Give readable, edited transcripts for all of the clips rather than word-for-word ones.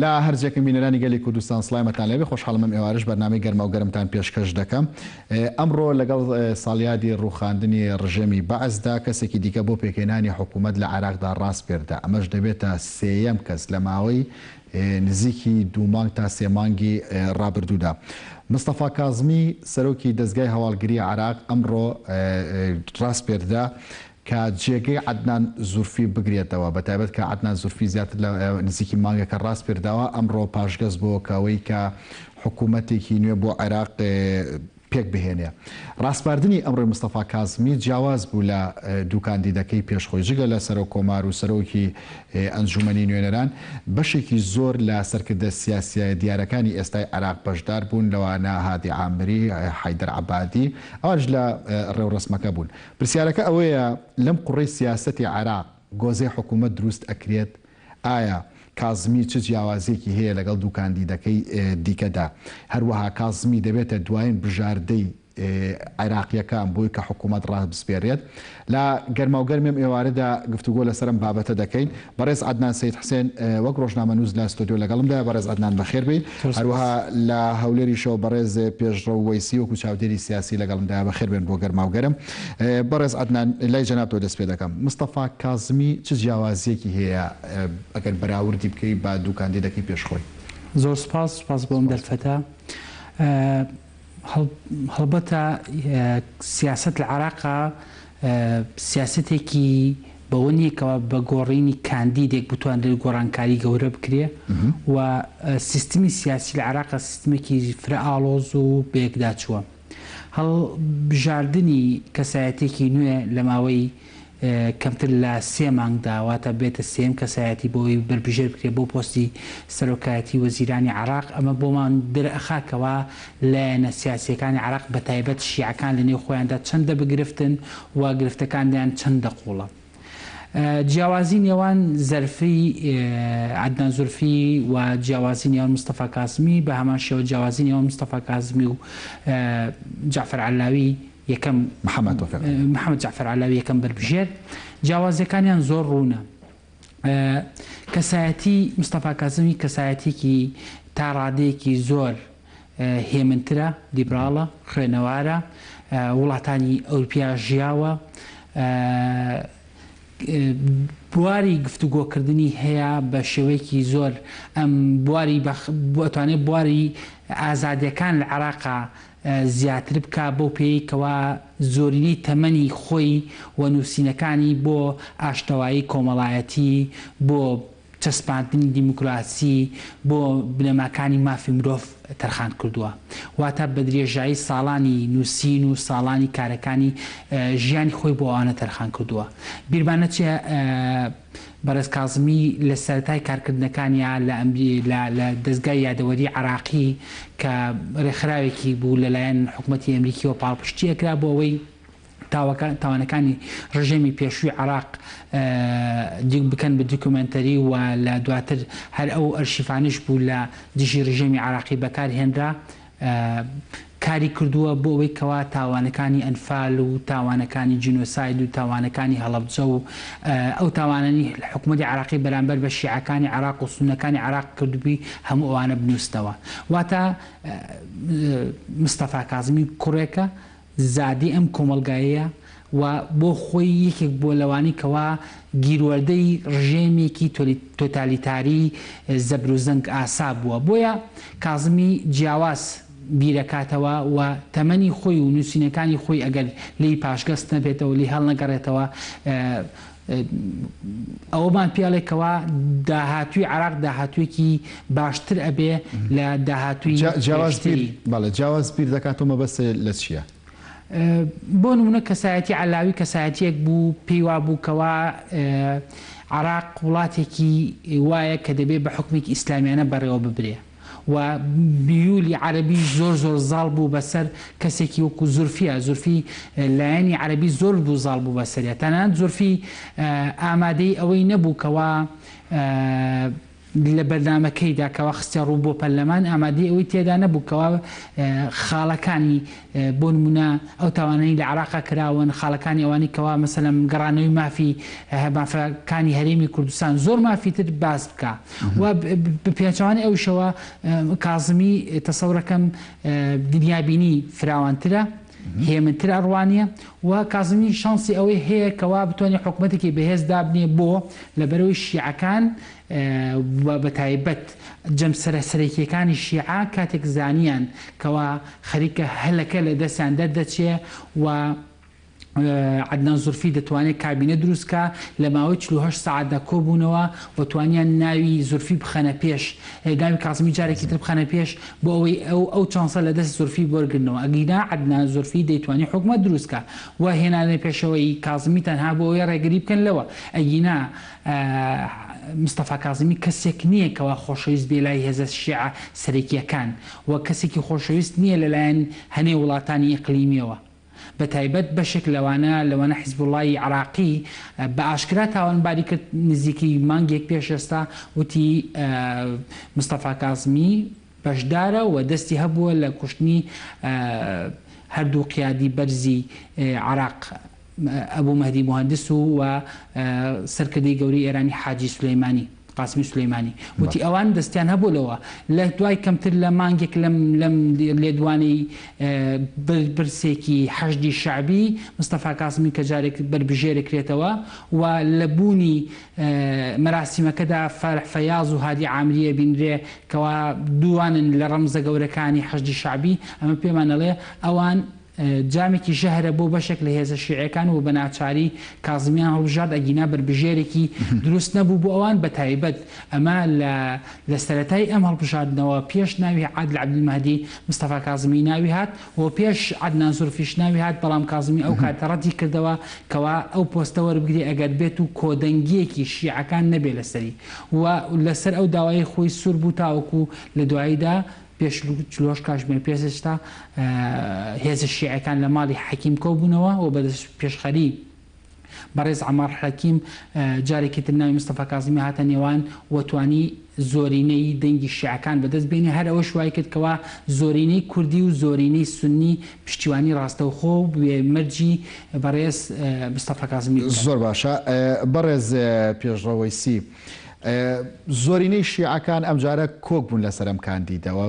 لا هەرجێکم بینەرانی گەلی کوردستان سڵایمەتان لێبێ خۆشحاڵم ئەم ئێوارش بەرنامەی گەرما و گەرمتان پێشکەش دەکەم. ئەمڕۆ لەگەڵ ساڵیادی ڕوخاندنی ڕژەمی بەعزدا کەسێکی دیکە بۆ پێکهێنانی حکوومەت لە عێراقدا ڕاست پێردا. ئەمەش دەبێتە سێیەم کەس لە ماوەی نزیکی 2 مانگ تا 3 مانگی ڕابردوودا. مستەفا کاظمی سەرۆکی دەستگای هەواڵگری عێراق ئەمڕۆ ڕاست پێردا کە جێگەی عەدنان زورفی بگرێتەوە، بەتایبەت کە عەدنان زورفی زیاتر لە نزیکی مانگێکە ڕاست پێرداوە ئەمڕۆ پاشگەز بۆ کەوەی کە حکوومەتێکی نوێ بۆ عێراق پێک بهێنێ. ڕاستپاردنی ئەمڕۆی مستەفا کاظمی جیاواز بوو لە دوو کاندیدەکەی پێشخۆی جگە لە سەرۆک کۆمار و سەرۆکی ئەنجومەنی نوێنەران بەشێکی زۆر لە سەرکردە سیاسیە دیارەکانی ئێستای عێراق بەشدار بوون، لەوانە هادی عامری، حەیدەر عەبادی، ئەوەش لە ڕێوڕسمەکە بوون. پرسیارەکە ئەوەیە لەم قوڕەی سیاسەتی عێراق گۆزەی حکوومەت دروست ئەکرێت؟ ئایا کاظمی چ جیاوازێکی هەیە لەگەڵ دوو کاندیدەکەی دیکەدا؟ هەروەها کاظمی دەبێتە دوایین بژاردەی عێراقیەکان بۆی کە حکوومەت ڕابسپێرێت؟ لە گەرما و گەرمێم ئێوارەدا گفتوگۆ لەسەرم بابەتە دەکەین. بەڕێز عەدنان سەید حوسێن وەک ڕۆژنامەنووس لە ستۆدیۆ لەگەڵمدا. بەڕێز عەدنان بەخێر بێت. هەروەها لە هەولێری شەو بەڕێز پێشڕە وەیسی وەکو چاودێری سیاسی لەگەڵمدا بەخێر بێن بۆ گەرما و گەرم. بەڕێز عەدنان لای جەناب تۆ دەست پێ دەکەم. مستەفا کاظمی چ جیاوازیەکی هەیە ئەگەر بەراوردی بکەی با دوو کاندیدەکەی پێشخۆی؟ زۆر سپاس بۆم دەرفەتە. هەڵبەتە سیاست لە عێراقا سیاستێکی بەوە نیەکەوە بە گۆڕینی کاندیدێک بتوانێت گۆڕانکاری گەورە بکرێ و سیستمی سیاسی لە عێراقا سیستمێکی فرەئاڵۆز و بەیەکدا چووە. هەڵبژاردننی کەسایەتێکی نوێ لە ماوەی کەمتر لە 3 مانگدا واتە بێتە سێم کەسایەتی بۆی بربژێر بکرێت بۆ پۆستی سەرۆکایەتی وەزیرانی عێراق. ئەمە بۆمان دەرەخاکەوە لایەنە سیاسیەکانی عێراق بە تایبەت شیعەکان لە نێو خۆیاندا چەندە بگرفتن و گرفتەکانیان چەندە قوڵە. جیاوازی نێوان زەرفی عەدنان زورفی و جیاوازی نێوان مستەفا کاظمی بە هەمان شێوە جیاوازی نێوان مستەفا کاظمی و جعفەر عەلاوی یەکەم محەممەد جعفەر عەلاوی یەکەم بربژێر جیاوازەکانیان زۆر ڕوونە. کەسایەتی مستەفا کاظمی کەسایەتێکی تا ڕادەیەکی زۆر هێمنترە، لیبراڵە، خوێنەوارە، وڵاتانی ئەوروپیا ژیاوە، بواری گفتوگۆکردنی هەیە بە شێوەیەکی زۆر. ئەم بواری بتوانێت بواری ئازادیەکان لە عێراقا زیاتر بکە بۆ پێیکەوە زۆرینەی تەمەنی خۆی و نووسینەکانی بۆ ئاشتەوایی کۆمەڵایەتی، بۆ چەسپاندنی دیموکراسی، بۆ بنەماکانی مافی مرۆڤ تەرخان کردووە. واتە بە درێژایی ساڵانی نووسین و ساڵانی کارەکانی ژیانی خۆی بۆ ئەوانە تەرخان کردووە. بیربانە چێ بەڕێز کاظمی لە سەرەتای کارکردنەکانیان لە دەستگای یادەوەری عێراقی کە ڕێکخراوێکی بوو لەلایەن حکوومەتی ئەمریکی و پاڵپشتی ئەکرا بۆ ئەوەی تاوانەکانی ڕژێمی پێشووی عێراق بکەن بە دوکومنتەری و لە دواتر هەر ئەو ئەرشیفانش بوو لە دژی ڕژێمی عێراقی بەکارهێنرا. کاری کردووە بۆ ئەوەی کەوا تاوانەکانی ئەنفال و تاوانەکانی جینۆساید و تاوانەکانی هەڵەبجە و ئەو تاوانانی حکوومەتی عێراقی بەرامبەر بە شیعەکانی عێراق و سوننەکانی عێراق کردوبی هەموو ئەوانە بنووسنەوە. واتە مستەفا کاظمی کوڕێکە زادی ئەم کۆمەلگایەیە و بۆ خۆی یەکێک بۆ لەوانی کەوا گیرۆردەی ڕژێمێکی تۆتالیتاری زەبر و زەنگ ئاسا بووە. بۆیە کاظمی جیاواز بیرەکاتەوە و تەمەنی خۆی و نووسینەکانی خۆی ئەگەر لی پاشگەست نەبێتەوە لی هەڵ نەگەڕێتەوە ئەوەمان پیاڵێکەوە داهاتووی عێراق داهاتوویەکی باشتر ئەبێ لە داهاتووی جیاواز بیر دەکاتەوە مەبەستە لە چییە؟ بۆ نمونە کەسایەتی عەلاوی کەسایەتیەک بوو پێی وا بووکەوە عێراق وڵاتێکی وایە کە دەبێت بە حکومێکی ئیسلامیانە بەڕێوە ببرێ و بیولی عەربی زۆر زاڵ بوو بەسەر کەسێکی وەکو زورفیە. زورفی لایەنی عەربی زۆر بوو زاڵ بوو بەسەریە. تەنانەت زورفی ئامادەی ئەوەی نەبوو کەوا لە بەرنامەکەیدا کەوا خستە ڕوو بۆ پەرلەمان ئامادەی ئەوەی تێدا نەبوو کەوا خاڵەکانی بۆ نمونە ئەو تاوانەی لە عێراقا کراون خاڵەکانی ئەوانی کەوا مەسەلەن گەڕانەوەی مافەکانی هەرێمی کوردستان زۆر مافیتر باس بکە و پێچوانی ئەوشەوە کازمی تەسەورەکەم دنیابینی فراوانترە هێمنتر ئەڕوانیە و کازمی شانسی ئەوەی هەیە کەوا بتوانێت حکوومەتێکی بەهێز دابنێ بۆ لەبەرەوەی شیعەکان بەتایبەت جەم سەرەکیەکانی شیعە کاتێک زانیان کەوا خەریکە هەلەکە لە دەستیان دەردەچێ و عدنان زورفی دەتوانێت کابینە دروستکە لە ماوەی 48 ساعتدا کۆبوونەوە و توانیان ناوی زورفی بخەنە پێش ناوی کازمی جارێکی تر بخەنە پێش بۆ ئەوەی ئەو چانسە لە دەست زورفی بۆرگرنەوە ئەگینا عدنان زورفی دەیتوانێت حکومەت دروستکە و هێنانە پێشەوەی کازمی تەنها بۆ ئەوەی ڕێگری بکەن لەوە ئەگینا مستەفا کازمی کەسێک نییە کەوا خۆشەویست بێ لای هێزە شیعە سەرەکیەکان و کەسێکی خۆشەویست نییە لەلایەن هەنێ وڵاتانی ئیقلیمیەوە بەتایبەت بەشێک لەوانە حیزبوڵای عراقی بە ئاشکرا تاوانباری کرد نزیکی مانگێک پێش ئێستا وتی مستەفا کازمی بەشدارە و دەستی هەبووە لە کوشتنی هەردوو قیادی بەرزی عراق ئەبوو مەهدی موهەندس و سەرکردەی گەورەی ئێرانی حاجی سولەیمانی قاسمی سولەیمانی وتی ئەوان دەستیان هەبووەوە لە دوای کەمتر لە مانگێک لەم لێدوانەی برسێکی حەشدی شعبی مستەفا کازمی کە جارێک بربژێرەکرێتەوە و لە بوونی مەراسیمەکەدا فەرح فەیاض و هادی عامریە بینرێ کەوا دووانن لە ڕەمزە گەورەکانی حەشدی شعبی ئەمە پێمانەڵێ ئەوان جامێکی ژەهرە بۆ بەشێک لە هێزە شیعەکان و بە ناچاری کازمیان هەڵبژارد ئەگینا بربژێرێکی دروست نەبوو بۆ ئەوان بەتایبەت ئەمە لە سەرەتای ئەم هەڵبژاردنەوە پێش ناوی عادل عەبدولمەهدی مستەفا کازمی ناوی هات و پێش عەدنان زورفیش ناوی هات بەڵام کازمی ئەو کاتە ڕەتی کردەوە کەوا ئەو پۆستە وەربگری ئەگەر بێت و کۆدەنگیەکی شیعەکان نەبێ لەسەری و لەسەر ئەو داوای خۆی سوور بوو تاوەکو لە دواییدا پێش چلۆش کاشمێر پێشتا هێزە شیعەکان لە ماڵی حەکیم کۆبوونەوە و بەدەست پێشخەری بەڕێز عەمار حەکیم جارێکی تر ناوی مستەفا کازمی هاتە نێوان و توانی زۆرینەی دەنگی شیعەکان بەدەست بێنێ هەر ئەوە شوای کرد کەوا زۆرینەی کوردی و زۆرینەی سونی پشتیوانی ڕاستەوخۆ بێ مەرجی بەڕێز مستەفا کازمی زۆر باشە بەڕێز پێشڕەوەی سی زۆرینەی شیعەکان ئەم جارە کۆک بوون لەسەر ئەم کاندیدەوە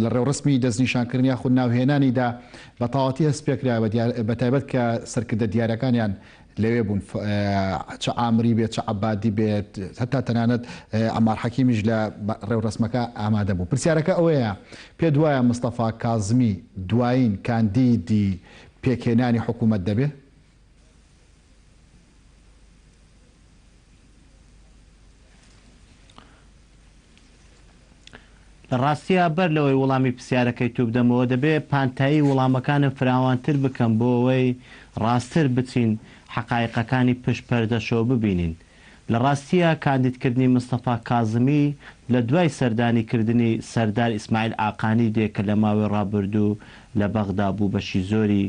لە ڕێوڕسمی دەستنیشانکردنی یاخود ناوهێنانیدا بە تەواوەتی هەست پێکرا بەتایبەت کە سەرکردە دیارەکانیان لەوێ بوون چ ئامری بێت چ عەبادی بێت هەتا تەنانەت عەمار حەکیمیش لە ڕێوڕسمەکە ئامادە بوو پرسیارەکە ئەوەیە پێ دوایە مستەفا کازمی دوایین کاندیدی پێکهێنانی حکوومەت دەبێت لە ڕاستیە بەر لەوەی وەڵامی پرسیارەکەی تو بدەمەوە دەبێت پانتایی وەڵامەکانم فراوانتر بکەم بۆ ئەوەی ڕاستتر بچین حقایقەکانی پشت پەردەشەوە ببینین لە ڕاستیە کاندیدکردنی مستەفا کازمی لە دوای سەردانیکردنی سەردار ئیسماعیل ئاقانی دێ کە لە ماوەی ڕابردوو لە بەغدا بوو بەشی زۆری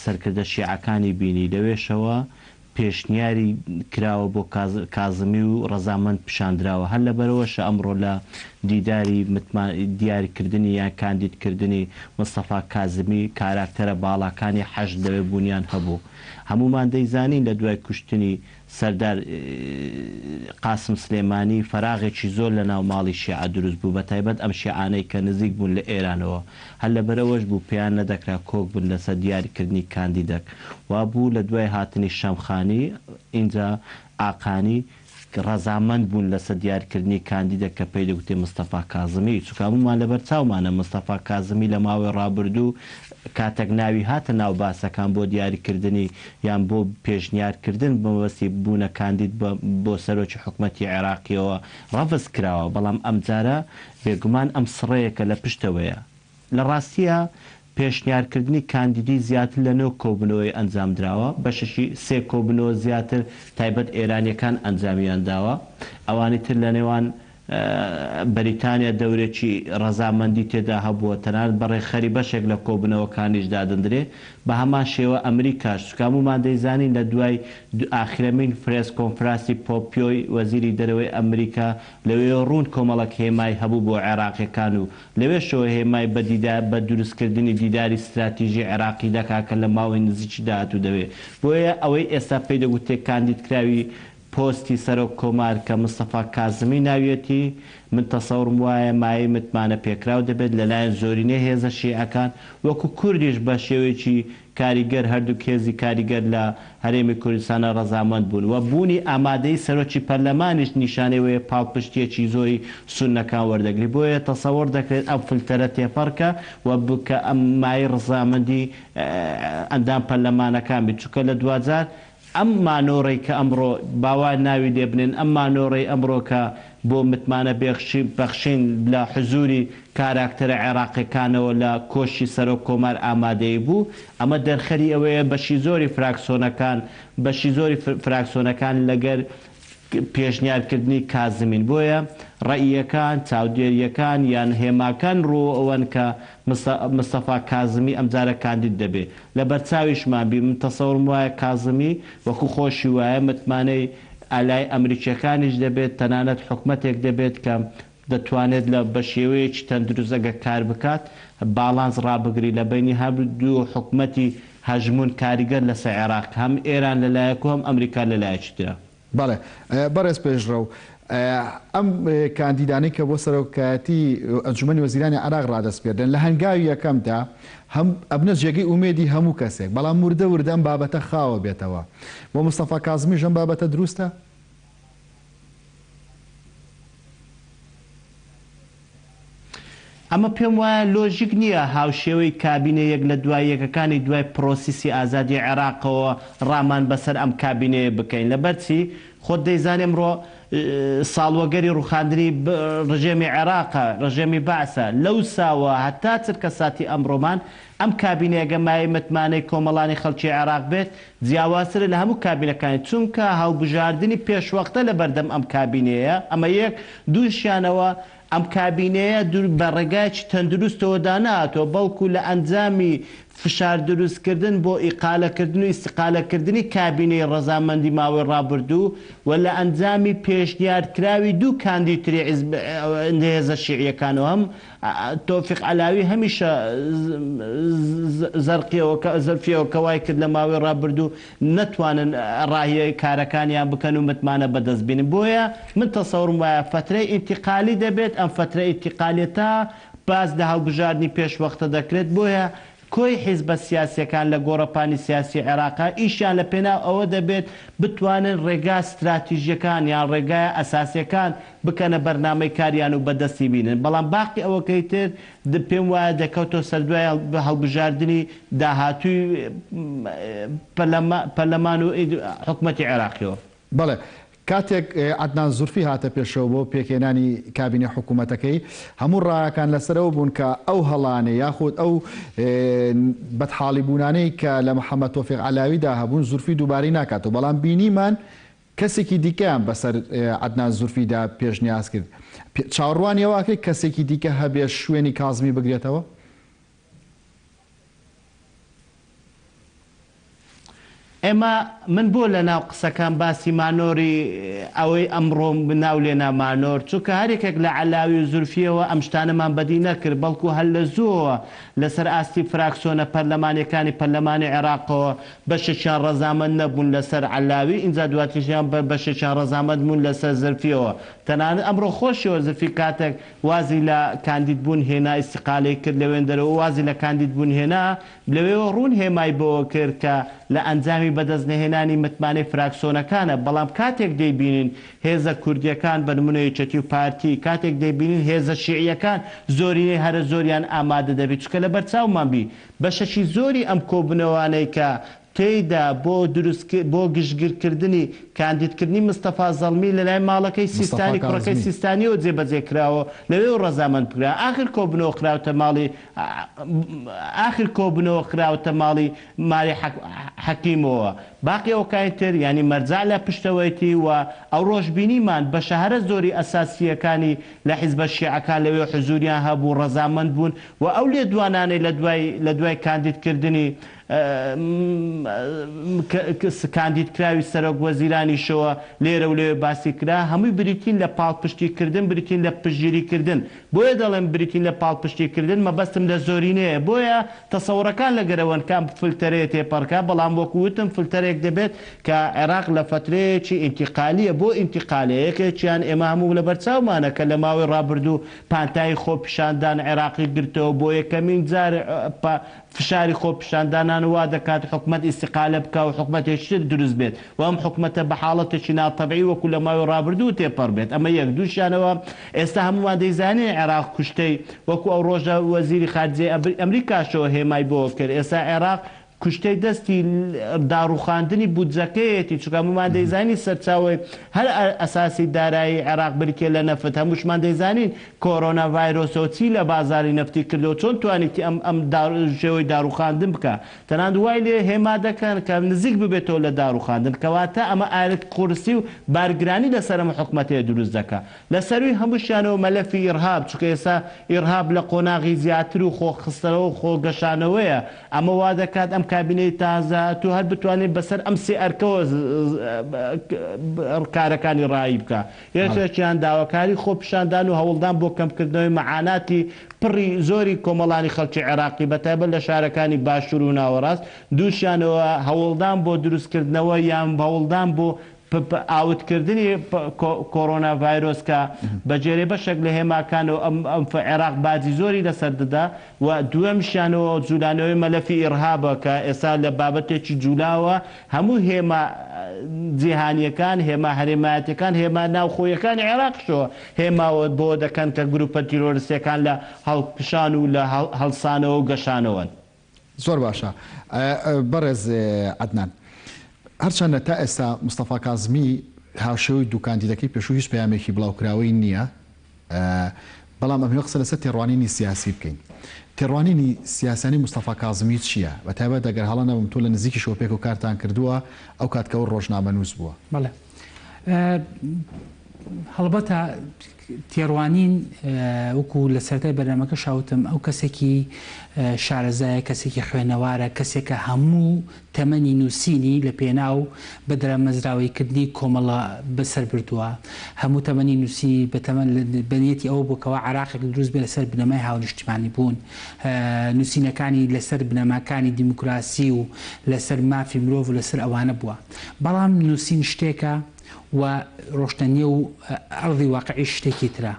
سەرکردە شیعەکانی بینی لەوێشەوە پێشنیاری کراوە بۆ کازمی و ڕەزامەند پیشاندراوە هەر لەبەرەوەشە ئەمڕۆ لە دیداری دیاریکردنی یان کاندیدکردنی مستەفا کازمی کاراکتەرە باڵاکانی حەشد لەوێ بوونیان هەبوو هەمومان دەیزانین لە دوای کوشتنی سەردار قاسم سلێمانی فەراغێکی زۆر لە ناو ماڵی شیعە دروست بوو بەتایبەت ئەم شیعانەی کە نزیک بوون لە ئێرانەوە هەر لەبەرەوەش بوو پێیان نەدەکرا کۆک بن لەسەر دیاریکردنی کاندیدەک وا بوو لە دوای هاتنی شەمخانی اینجا ئاقانی ڕەزامەند بوون لەسەر دیارکردنی کاندیدە کە پێی دەگوتێ مستەفا کازمی چکمومان لەبەر چاومانە مستەفا کازمی لە ماوەی ڕابردوو کاتێک ناوی هاتە ناو باسەکان بۆ دیاریکردنی یان بۆ پێشنیارکردن بەوەستی بوونە کاندید بۆ سەرۆکی حکوومەتی عێراقیەوە ڕەفز کراوە بەڵام ئەم جارە بێگومان ئەم سڕەیەکە لە پشتەوەیە لە ڕاستیە پێشنیارکردنی کاندیدی زیاتر لە نێو کۆبنەوەی ئەنجام درراوە بەششی سێ کۆبنەوە زیاتر تایبەت ئێرانیەکان ئەنجامیان داوە ئەوانی تر لە نێوان بەریتانیا دەورێکی ڕەزامەندی تێدا هەبووە تەنانەت بەڕێ خەری بەشێک لە کۆبنەوەکانیش دادەندرێ بە هەمان شێوە ئەمریکاش سوکامومان دەیزانین لە دوای ئاخرەمین فرێس کۆنفراسی پۆپیۆی وەزیری دەرەوەی ئەمریکا لەوێ ڕوون کۆمەڵک هێمای هەبوو بۆ عێراقیەکان و لەوێشەوە هێمای بە دروستکردنی دیداری استراتیژی عێراقی دەکا کە لە ماوەی نزیکی داهاتوو دەوێت بۆیە ئەوەی ئێستا پێی دەگوتێ کاندیدکراوی پۆستی سەرۆک کۆمار کە مستەفا کازمی ناویەتی من تەسەورم وایە مای متمانە پێکراو دەبێت لەلایەن زۆرینەی هێزە شیعەکان وەکو کوردیش بە شێوەیەکی کاریگەر هەردوو کێزی کاریگەر لە هەرێمی کوردستانە ڕەزامەند بوون و بوونی ئامادەی سەرۆکی پەرلەمانیش نیشانەوەیە پاڵپشتیەکی زۆری سونەکان وەردەگری بۆیە تەسەوەر دەکرێت ئەم فلتەرە تێپەڕکە و بکە ئەم مای ڕەزامەندی ئەندام پەرلەمانەکان بێت چونکە لە دوجار ئەم مانۆڕی کە ئەمڕۆ باوای ناوی لێ بنێن ئەم مانۆڕی ئەمڕۆ کە بۆ متمانە بەخشین لە حزوری کاراکتەرە عێراقیەکانەوە لە کۆشی سەرۆک کۆمار ئامادەی بوو ئەمە دەرخەری ئەوەیە بەشی زۆری فراکسۆنەکان لەگەر پێشنیارکردنی کازمین بۆیە ڕەئیەکان چاودێریەکان یان هێماکان ڕۆ ئەوەن کە مستەفا کازمی ئەمجارە کاندید دەبێت لە بەرچاویشمان بی من تەسەورم وایە کازمی وەکو خۆشی وایە متمانەی ئالای ئەمریکیەکانیش دەبێت تەنانەت حکومەتێک دەبێت کە دەتوانێت لە بە شێوەیەکی تەندروستەگە کار بکات باڵانس ڕابگری لە بینی هەردوو حکومەتی هەژمون کاریگەر لەسەر عێراق هەم ئێران لەلایەک و هەم ئەمریکا لەلایەکی ترە. بەڵێ بەڕێز پێشڕەو ئەم کاندیدانی کە بۆ سەرۆکایەتی ئەنجومەنی وەزیرانی عێراق ڕادەست پێدەن لە هەنگاوی یەکەمدا هەم ئەبنە جێگەی ئومێدی هەموو کەسێک بەڵام وردە ئەم بابەتە خاوە بێتەوە بۆ مستەفا کازمیش ئەم بابەتە دروستە؟ ئەمە پێم وایە لۆژیک نییە هاوشێوەی کابینەیەک لە دوای یەکەکانی دوای پرۆسیسی ئازادی عێراقەوە ڕامان بەسەر ئەم کابینەیە بکەین لەبەرچی خۆت دەیزانێ ئەمڕۆ ساڵوەگەری ڕوخاندنی ڕژێمی عێراقە ڕژێمی باسە لەو ساوە هەتا چرکە ساتی ئەمڕۆمان ئەم کابینەیەگە مای متمانەی کۆمەڵانی خەڵکی عێراق بێت جیاوازترە لە هەموو کابینەکانی چونکە هەڵبژاردننی پێشوەختە لە بەردەم ئەم کابینەیە ئەمە یەک دووشیانەوە ئەم کابینەیە بە ڕێگایکی تەندروستەوە داناتەوە بەڵکو لە ئەنجامی فشار دروستکردن بۆ ئیقالەکردن و ئیستیقالەکردنی کابینەی ڕەزامەندی ماوەی ڕابردوو و لە ئەنجامی پێشنیارکراوی دوو کاندیدتری هێزە شیعیەکانەوە هەم تۆفیق عەلاوی هەمیشە زەرفیەوە کەوای کرد لە ماوەی ڕابردوو نەتوانن ڕاهیەی کارەکانیان بکەن و متمانە بەدەست بێنن بۆیە من تەسەورم وایە فترەی ئینتیقالی دەبێت ئەم فترە ئینتیقالیەتە باز لە هەڵبژاردننی پێشوەختە دەکرێت بۆیە کۆی حیزبە سیاسیەکان لە گۆڕەپانی سیاسی عێراقا ئیشیان لە پێناو ئەوە دەبێت بتوانن ڕێگا استراتیژیەکان یان ڕێگای ئەساسیەکان بکەنە بەرنامەی کاریان و بەدەستی بینن بەڵام باقی ئەوەکەی تر پێم وایە دەکەوتەوە سەردوای هەڵبژاردننی داهاتووی پەرلەمان و حکومەتی عێراقیەوە. بەڵێ کاتێک عەدنان زورفی هاتە پێشەوە بۆ پێکێنانی کابینە حکوومەتەکەی هەموو ڕایەکان لەسەرەوە بوون کە ئەو هەڵانێ یاخود ئەو بەدحاڵی بوونانەی کە لە محەممەد تۆفیق عەلاویدا هەبوون زورفی دووبارەی ناکاتەوە بەڵام بینیمان کەسێکی دیکەیان بەسەر عەدنان زورفیدا پێشنیاز کرد چاوەڕوانیەوەکەی کەسێکی دیکە هەبێ شوێنی کازمی بگرێتەوە؟ ئێمە من بۆ لە ناو قسەکان باسی مانۆری ئەوەی ئەمڕۆ بناو لێنا مانۆر چونکە هەرێکێک لە عەلاوی و زورفیەوە ئەم شتانەمان بەدی نەکرد بەڵکو هەر لە زۆوە لەسەر ئاستی فراکسۆنە پەرلەمانیەکانی پەرلەمانی عێراقەوە بەشێکیان ڕەزامەند نەبوون لەسەر عەلاوی ئینجا دواتیشیان بەشێکیان ڕەزامەند بوون لەسەر زرفیەوە تەنانەت ئەمڕۆ خۆشیەوە زرفی کاتێک وازی لە کاندیدبوون هێنا ئیستیقالەی کرد لەوێن دەرەوە وازی لە کاندیدبوون هێنا لەوێەوە ڕوون هێمای بەوە کرد کە لە ئەنجامی بەدەستنەهێنانی متمانەی فراکسۆنەکانە بەڵام کاتێک دەیبینین هێزە کوردیەکان بە نمونەی یەکێتی و پارتی کاتێک دەیبینین هێزە شیعیەکان زۆرینەی هەرە زۆریان ئامادە دەبێت چکە لە بەرچاومان بی بەشەکی زۆری ئەم کۆبنەوانەی کە تێیدا بۆ گشتگیرکردنی کاندیدکردنی مستەفا زەڵمی لە لای ماڵەکەی سیستانی کوڕەکەی سیستانیەوە جێبەجێکراوە لەوێ و ڕەزامەند بکرا ئاخر کۆبنەوە خراوتە ماڵی ئاخر کۆبنەوە خراوتە ماڵی ماری حەکیمەوە باقی ئەوکانی تر ینی مەرجع لە پشتەوەیەتی و ئەو ڕۆژبینیمان بە شەهرە زۆری ئەساسیەکانی لە حیزبە شیعەکان لەوێ حزوریان هەبوو ڕەزامەند بوون و ئەو لێدوانانەی لە دوای کاندیدکردنی کاندیدکراوی سەرۆک وەزیرانیشەوە لێرە و لێوێ باسی کرا هەمووی بریتین لە پاڵپشتیکردن بریتین لە پشتگیریکردن بۆیە دەڵێن بریتین لە پاڵپشتیکردن مەبەستم لە زۆرینەیە بۆیە تەسەوڕەکان لە گەرەوەنکان فلتەرەیە تێپەڕکە بەڵام وەکووتم فلتەرێک دەبێت کە عێراق لە فترەیەکی ئینتیقالیە بۆ ئینتیقالەیەکێکیان ئێمە هەموو لە بەرچاومانە کە لە ماوەی ڕابردوو پانتای خۆپیشاندان عێراقی گرتەوە بۆ یەکەمین جار فشاری خۆپیشاندانان وا دەکات حکومەت ئیستیقالە بکە و حکومەتێکتر دروست بێت و ئەم حکومەتە بە حاڵەتێکی ناتەبعی وەکو لە ماوەی ڕابردوو تێپەڕ بێت ئەمە یەک دووشیانەوە ئێستا هەمووان دەیزانێ عێراق کوشتەی وەکو ئەو ڕۆژە وەزیری خارجێ ئەمریکاشەوە هێمای بۆ کرد ئێستا عێراق کوشتەی دەستی داڕوخاندنی بودجەکەیەتی چونکە هەموومان دەیزانی سەرچاوی هەر ئەساسی دارایی عێراق بریکێ لە نەفت هەمووشمان دەیزانین کۆرۆنا ڤایرۆسەوە چی لە بازاری نەفتی کردەوە چۆن توانیتی ئەم ژێوەی داڕوخاندن بکە تەنان دوای لێ هێما دەکەن کە نزیک ببێتەوە لە داڕوخاندن کەواتە ئەمە ئالەت قورسی و بارگرانی لەسەر ئەمە حکومەتەیە دروست دەکات لەسەروی هەمووشیانەوە مەلەفی ئیرهاب چونکە ئێستا ئیرهاب لە قۆناغی زیاتر و خۆخستەوە و خۆگەشانەوەیە ئەمە وا دەکات ئەم کابینەی تازە تو هەر بتوانێت بەسەر ئەم سێ ئەرکەوە کارەکانی ڕایی بکە یەکێکیان داواکاری خۆپیشاندان و هەوڵدان بۆ کەمکردنەوەی مەعاناتی پڕی زۆری کۆمەڵانی خەڵکی عێراقی بەتایبەت لە شارەکانی باشوور و ناوەڕاست دووشیانەوە هەوڵدان بۆ دروستکردنەوە یان هەوڵدان بۆ ئاوتکردنی کۆرۆنا ڤایرۆس کە بەجێرێ بەشێک لە هێماکانەوە ئەم عێراق باجی زۆری لەسەر دەدا و دووەمشیانەوە جوولانەوەی مەلەفی ئیرهابە کە ئێستا لە بابەتێکی جوولاوە هەموو هێما جیهانیەکان هێما هەرێمایەتەکان هێما ناوخۆیەکانی عێراقشەوە هێماوە بۆ دەکەن کە گروپە تیرۆریستەکان لە هەڵپشان و لە هەڵسانەوە و گەشانەوەن زۆر باشە بەڕێز عەدنان هەرچەندە تا ئێستا مستەفا کازمی هاوشێوەی دوو کاندیدەکەی پێشوو هیچ پەیامێکی بڵاوکراوەی نییە بەڵام ئەمە قسە لەسەر تێڕوانینی سیاسی بکەین تێڕوانینی سیاسانی مستەفا کازمی چییە بەتایبەت دەگەر هەڵە نەبم تۆ لە نزیکی شۆپێک و کارتان کردووە ئەو کاتکەوە ڕۆژنامەنووس بووە بەڵێ هەڵبەتە تێڕوانین وەکو لە سەرەتای بەرنامەکە شاوتم ئەو کەسێکی شارەزایە کەسێکی خوێنەوارە کەسێکە هەموو تەمەنی نووسینی لە پێناو بەدرا مەزراوەیکردنی کۆمەڵە بەسەر بردووە هەموو تەمەنی نووسی بەنیەتی ئەوە بۆکەوە عێراقێک دروست بێ لەسەر بنەمای هاونیشتیمانی بوون نووسینەکانی لەسەر بنەماکانی دیموکراسی و لەسەر مافی مرۆڤ و لەسەر ئەوانە بووە بەڵام نووسین شتێکە و ڕۆشتنیە و ئەڕضی واقعی شتێکی ترە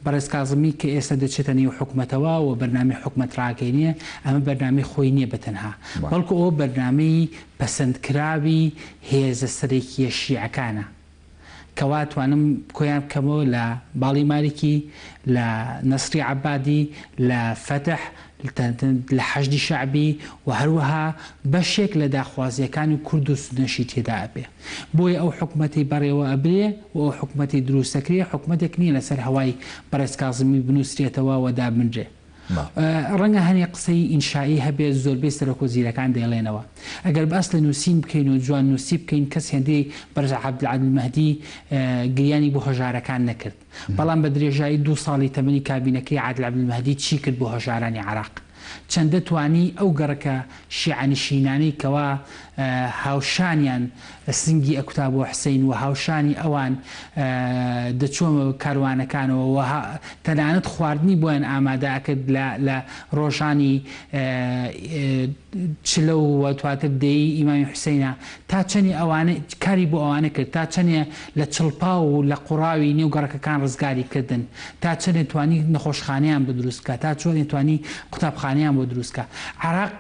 بەڕێز کازمی کە ئێستا دەچێتە نێو حکومەتەوە و بەرنامەی حکومەت ڕاگەینیە ئەمە بەرنامەی خۆی نییە بەتەنها بەڵکو ئەوە بەرنامەی پەسەندکراوی هێزە سەرێکیە شیعەکانە کەوا توانم کۆیان بکەمەوە لە باڵی مالکی لە نەسری عەبادی لە فەتح لە حەشدی شعبی و هەروەها بەشێک لە داخوازیەکانی کورد و سونەشی تێدا ئەبێ بۆیە ئەو حکومەتی بەڕێوە ئەبرێ و ئەو حکومەتی دروستەکرێ حکومەتێک نییە لەسەر هەوای بەڕێز کازمی بنووسرێتەوە و دابنجێ ڕەنگە هەنێ قسەی ئینشایی هەبێت زۆربەی سەرۆکۆزیرەکان دەڵێنەوە ئەگەر بەس لە نووسین بکەین و جوان نووسی بکەین کەس هێندەی بەرز عەبدولعادل مەهدی گریانی بۆ هەژارەکان نەکرد بەڵام بە درێژایی 2 ساڵی تەمەنی کابینەکەی عادل عەبدولمەهدی چی کرد بۆ هەژارانی عێراق چەندە توانی ئەو گەڕەکە شیعەنشینانەی کەوا هاوشانیان سنگی ئەکوتا بۆ حسەین و هاوشانی ئەوان دەچۆمە کاروانەکانەوە تەنانەت خواردنی بۆیان ئامادەکرد لە ڕۆژانی چلە و تواتر دەی ئیمامی حوسەینە تا چەندی ئەوانە کاری بۆ ئەوانە کرد تا چەندێ لە چڵپا و لە قوڕاوی نێو گەڕەکەکان ڕزگاری کردن تا چەندێ توانی نەخۆشخانەیان بە دروستکە تا چۆنێ توانی قوتابخانەیان بۆ دروستکە عێراق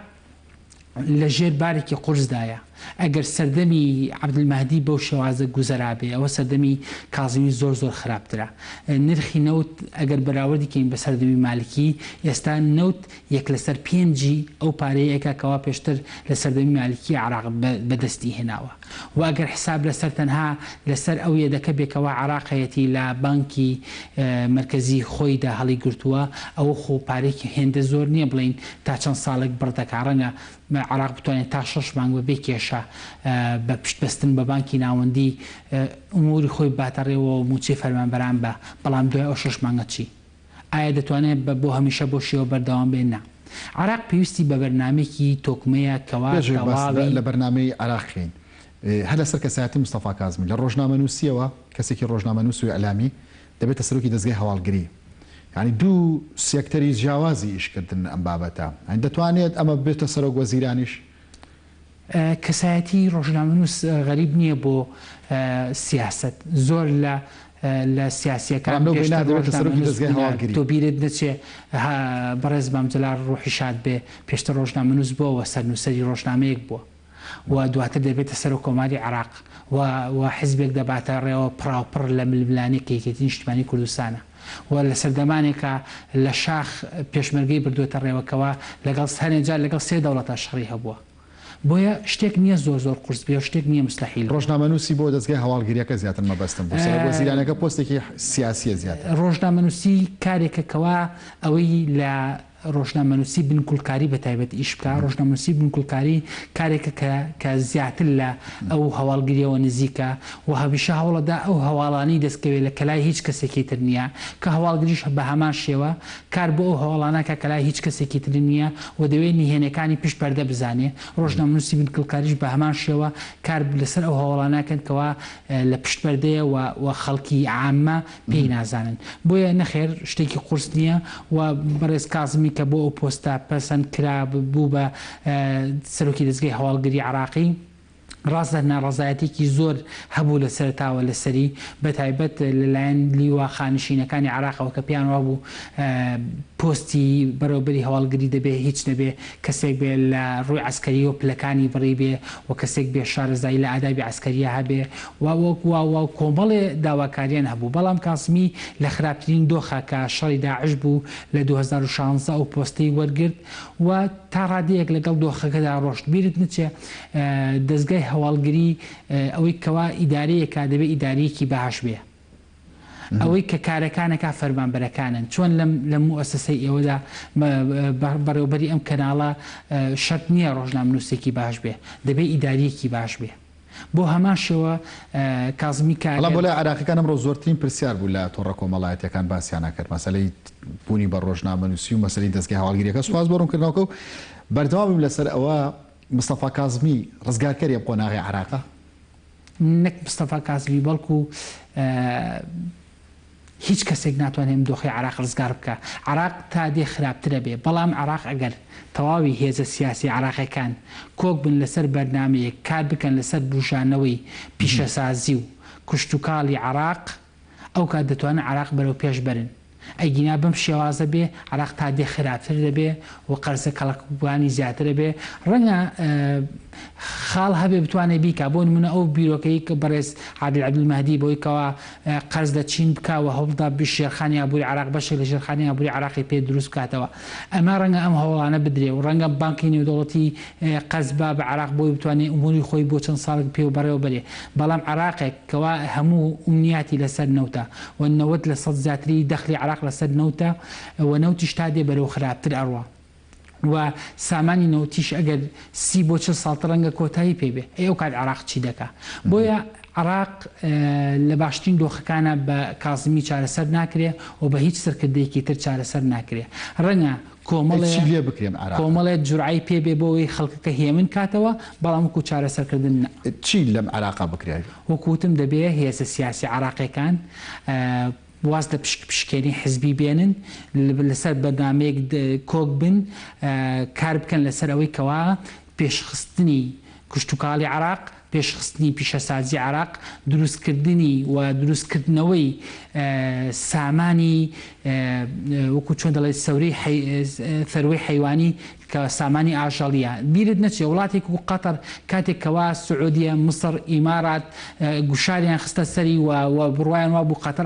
لە ژێر بارێکی قورسدایە ئەگەر سەردەمی عەبدولمەهدی بەو شێوازە گوزەرابێ ئەوە سەردەمی کازمی زۆر خراپترە. نرخی نەوت ئەگەر بەراوردی کەین بە سەردەمی مالکی ئێستا نەوت 1/5 ئەو پارەیەکەکەوا پێشتر لە سەردەمی مالکی عراق بەدەستی هێناوە و ئەگەر حساب لەسەر تەنها لەسەر ئەو یەدەکە بێکەوە عراقەتی لە بانکی مرکزی خۆیدا هەڵی گرتووە ئەوە خۆ پارێکی هێندە زۆر نییە بڵین تا چەند ساڵێک بڕدەکە ڕەنگە عراق بتوانێت تا 6 مانگ بە بێکێشە بە پشتبەستن بە بانکی ناوەندی ئوموری خۆی باتەڕێەوە و موچەی فەرمانبەران بە بەڵام دوای ئەو 6 مانگە چی؟ ئایا دەتوانێت بۆ هەمیشە بۆ شێوە بەردەوام بێننا؟ عراق پێویستی بە بەرنامێکی تۆکمەیە کەوا لە بەرنامەی عراقین هەر لەسەر کەسایەتی مستەفا کازمی لە ڕۆژنامەنووسیەوە کەسێکی ڕۆژنامەنووس و ئەلامی دەبێتە سەرۆکی دەستگای هەواڵگری ینی دوو سێکتەری جیاوازی ئیشکردن ئەم بابەتە دەتوانێت ئەمە بێتە سەرۆک وەزیرانیش کەسایەتی ڕۆژنامەنووس غەریب نییە بۆ سیاست زۆر لە سیاسیەکان تۆ بیرت نەچێ بەڕێز بامجلار ڕوحی شاد بێ پێشتر ڕۆژنامەنووس بۆەوە سەرنووسەری ڕۆژنامەیەک بووە و دواتر دەبێتە سەر کۆماری عراق و حزبێک دەباتە ڕێەوە پراوپڕ لە ململانی کەیکێتی نیشتیمانی کوردستانە و لە سەردەمانێکە لە شاخ پێشمەرگەی بردوێتە ڕێوەکەوە لەگەڵ هەنێجار لەگەڵ 3 دەوڵەتە شەڕی هەبووە بۆیە شتێک نییە زۆر قورس بێ شتێک نییە مستەحیل. ڕۆژنامەنووسی بۆ دەستگای هەواڵگریەکە زیاتر مەبەستم بوو سەر وەزیرانەکە پۆستێکی سیاسیە زیاتر. ڕۆژنامەنووسی کارێکەکەوە ئەوەی لە ڕۆژنامەنووسی بنکولکاری بە تایبەت ئیش بکە ڕۆژنامەنووسی بنکولکاری کارێکە کە زیاتر لە ئەو هەواڵگریەوە نزیکە و هەمیشە هەوڵەدا ئەو هەواڵانی دەستکەوێت لە کەلای هیچ کەسێکی تر نییە کە هەواڵگریش بە هەمان شێوە کار بۆ ئەو هەواڵانەکە کەلای هیچ کەسێکی تر نییە و دەوێت نهێنەکانی پشت پەردە بزانێ ڕۆژنامەنووسی بنکولکاریش بە هەمان شێوە کار لەسەر ئەو هەواڵانەکەنکەوە لە پشت پەردەیە و خەڵکی عامە پێی نازانن بۆیە نەخێر شتێکی قورس نییە و بەڕێز کازمی کە بۆ ئەو پۆستە پەسەند کرا بوو بە سەرۆکی دەستگای هەواڵگری عراقی ڕاستە ناڕەزایەتێکی زۆر هەبوو لە سەرتاوە لەسەری بە تایبەت لەلایەن لیوا خانشینەکانی عراقەوە کە پیان وابوو پۆستی بەرەوبەری هەواڵگری دەبێ هیچ نەبێ کەسێک بێ لە ڕووی عسکەری و پلەکانی بڕی بێ و کەسێک بێ شارەزایی لە ئادابی عسکەریە هەبێ و کۆمەڵێ داواکاریان هەبوو بەڵام کاسمی لە خراپترین دۆخە کە شەڕی داعش بوو لە 2016 و پۆستەی وەرگرت و تا ڕادەیەک لەگەڵ دۆخەکەدا ڕۆشت بیرت نچێ دەستگای هەواڵگری ئەوەی کەوا ئیدارەیەکە دەبێت ئیدارەیەکی بەهاش بێ ئەوەی کە کارەکانەکە فەرمانبەرەکانن چۆن لە موەسسەی ئێوەدا بەڕێوەبەری ئەم کەناڵە شەرت نییە ڕۆژنامەنووسێکی باش بێ دەبێت ئیداریەکی باش بێ بۆ هەمان شێوە کازمی بۆ لای عراقیەکان ئەمڕۆ زۆرترین پرسیار بوو لە تۆڕە کۆمەڵایەتیەکان باسییان نەکرد مەسەلەی بوونی بە ڕۆژنامەنووسی و مەسەلەی دەستگای هەواڵگریەکە سواز بۆ ڕوونکردنەوەکە و بەردەوامیم لەسەر ئەوە مستەفا کازمی ڕزگارکەری قۆناغی عراقە نەک مستەفا کازمی بەڵکو هیچ کەسێک ناتوانێت دۆخی عراق ڕزگار بکە عراق تا دێ خراپترە بێ بەڵام عراق ئەگەر تەواوی هێزە سیاسی عراقیەکان کۆک بن لەسەر بەرنامەیەک کار بکەن لەسەر بژانەوەی پیشەسازی و کشتتوکاڵی عراق ئەو کات دەتوانێت عراق بەرەو پێش بەرن ئەیگینا بەم شێوازە بێ عراق تا دێ خراپتر دەبێ و قەرزە کەڵکبوانی زیاترە بێ ڕەنگە خاڵ هەبێ بتوانێت بیکە بۆ نمونە ئەو بیرۆکەی کە بەڕێز عادل عەبدولمەهدی بۆی کەوا قەرز لە چین بکەوە هەوڵدا شێرخانی ئابووری عراق بەشێک لە شێرخانی ئابووری عراقی پێ دروست بکاتەوە ئەمە ڕەنگە ئەم هەوڵانە بدرێ و ڕەنگە بانکی نێودەوڵەتی قەرز بە عراق بۆی بتوانێت ئوموری خۆی بۆ چەند ساڵێک پێ و بەڕێوە بەرێ بەڵام عراقێک کەوا هەموو ئومنیاتی لەسەر نەوتە و 90% زیاتری دەخلی عراق لەسەر نەوتە و نەوتیش تا دێ بەرەو خراپتر ئەڕوە و سامانی نەوتیش ئەگەر 30 بۆ 40 ساڵ ڕەنگە کۆتایی پێبێ ئەو کات عراق چی دەکا بۆیە عراق لە باشترین دۆخەکانە بە کازمی چارەسەر ناکرێ و بە هیچ سەرکردەیەکی تر چارەسەر ناکرێ ڕەنگە کۆمەڵێت جورعی پێبێ بۆەوەی خەڵکەکە هێمن کاتەوە بەڵام وەکو چارەسەرکردن چی لەم عراقا بکرێت وەکوتم دەبێ هێزە سیاسی عراقیەکان واز لە پشکێنی حزبی بێنن لەسەر بەرنامەیەک کۆک بن کار بکەن لەسەر ئەوەی کەوا پێشخستنی کشتتوکاڵی عراق پێشخستنی پیشەسازی عراق دروستکردنی و دروستکردنەوەی سامانی وەکو چۆن دەڵێت ثەروەی حەیوانی کە سامانی ئاژەڵیە. بیرت نەچێ وڵاتێک و قەتەر کاتێک کەوا سعودیە، مسر، ئیمارات گوشاریان خستە سەری و بڕوایان وا بوو قەتەر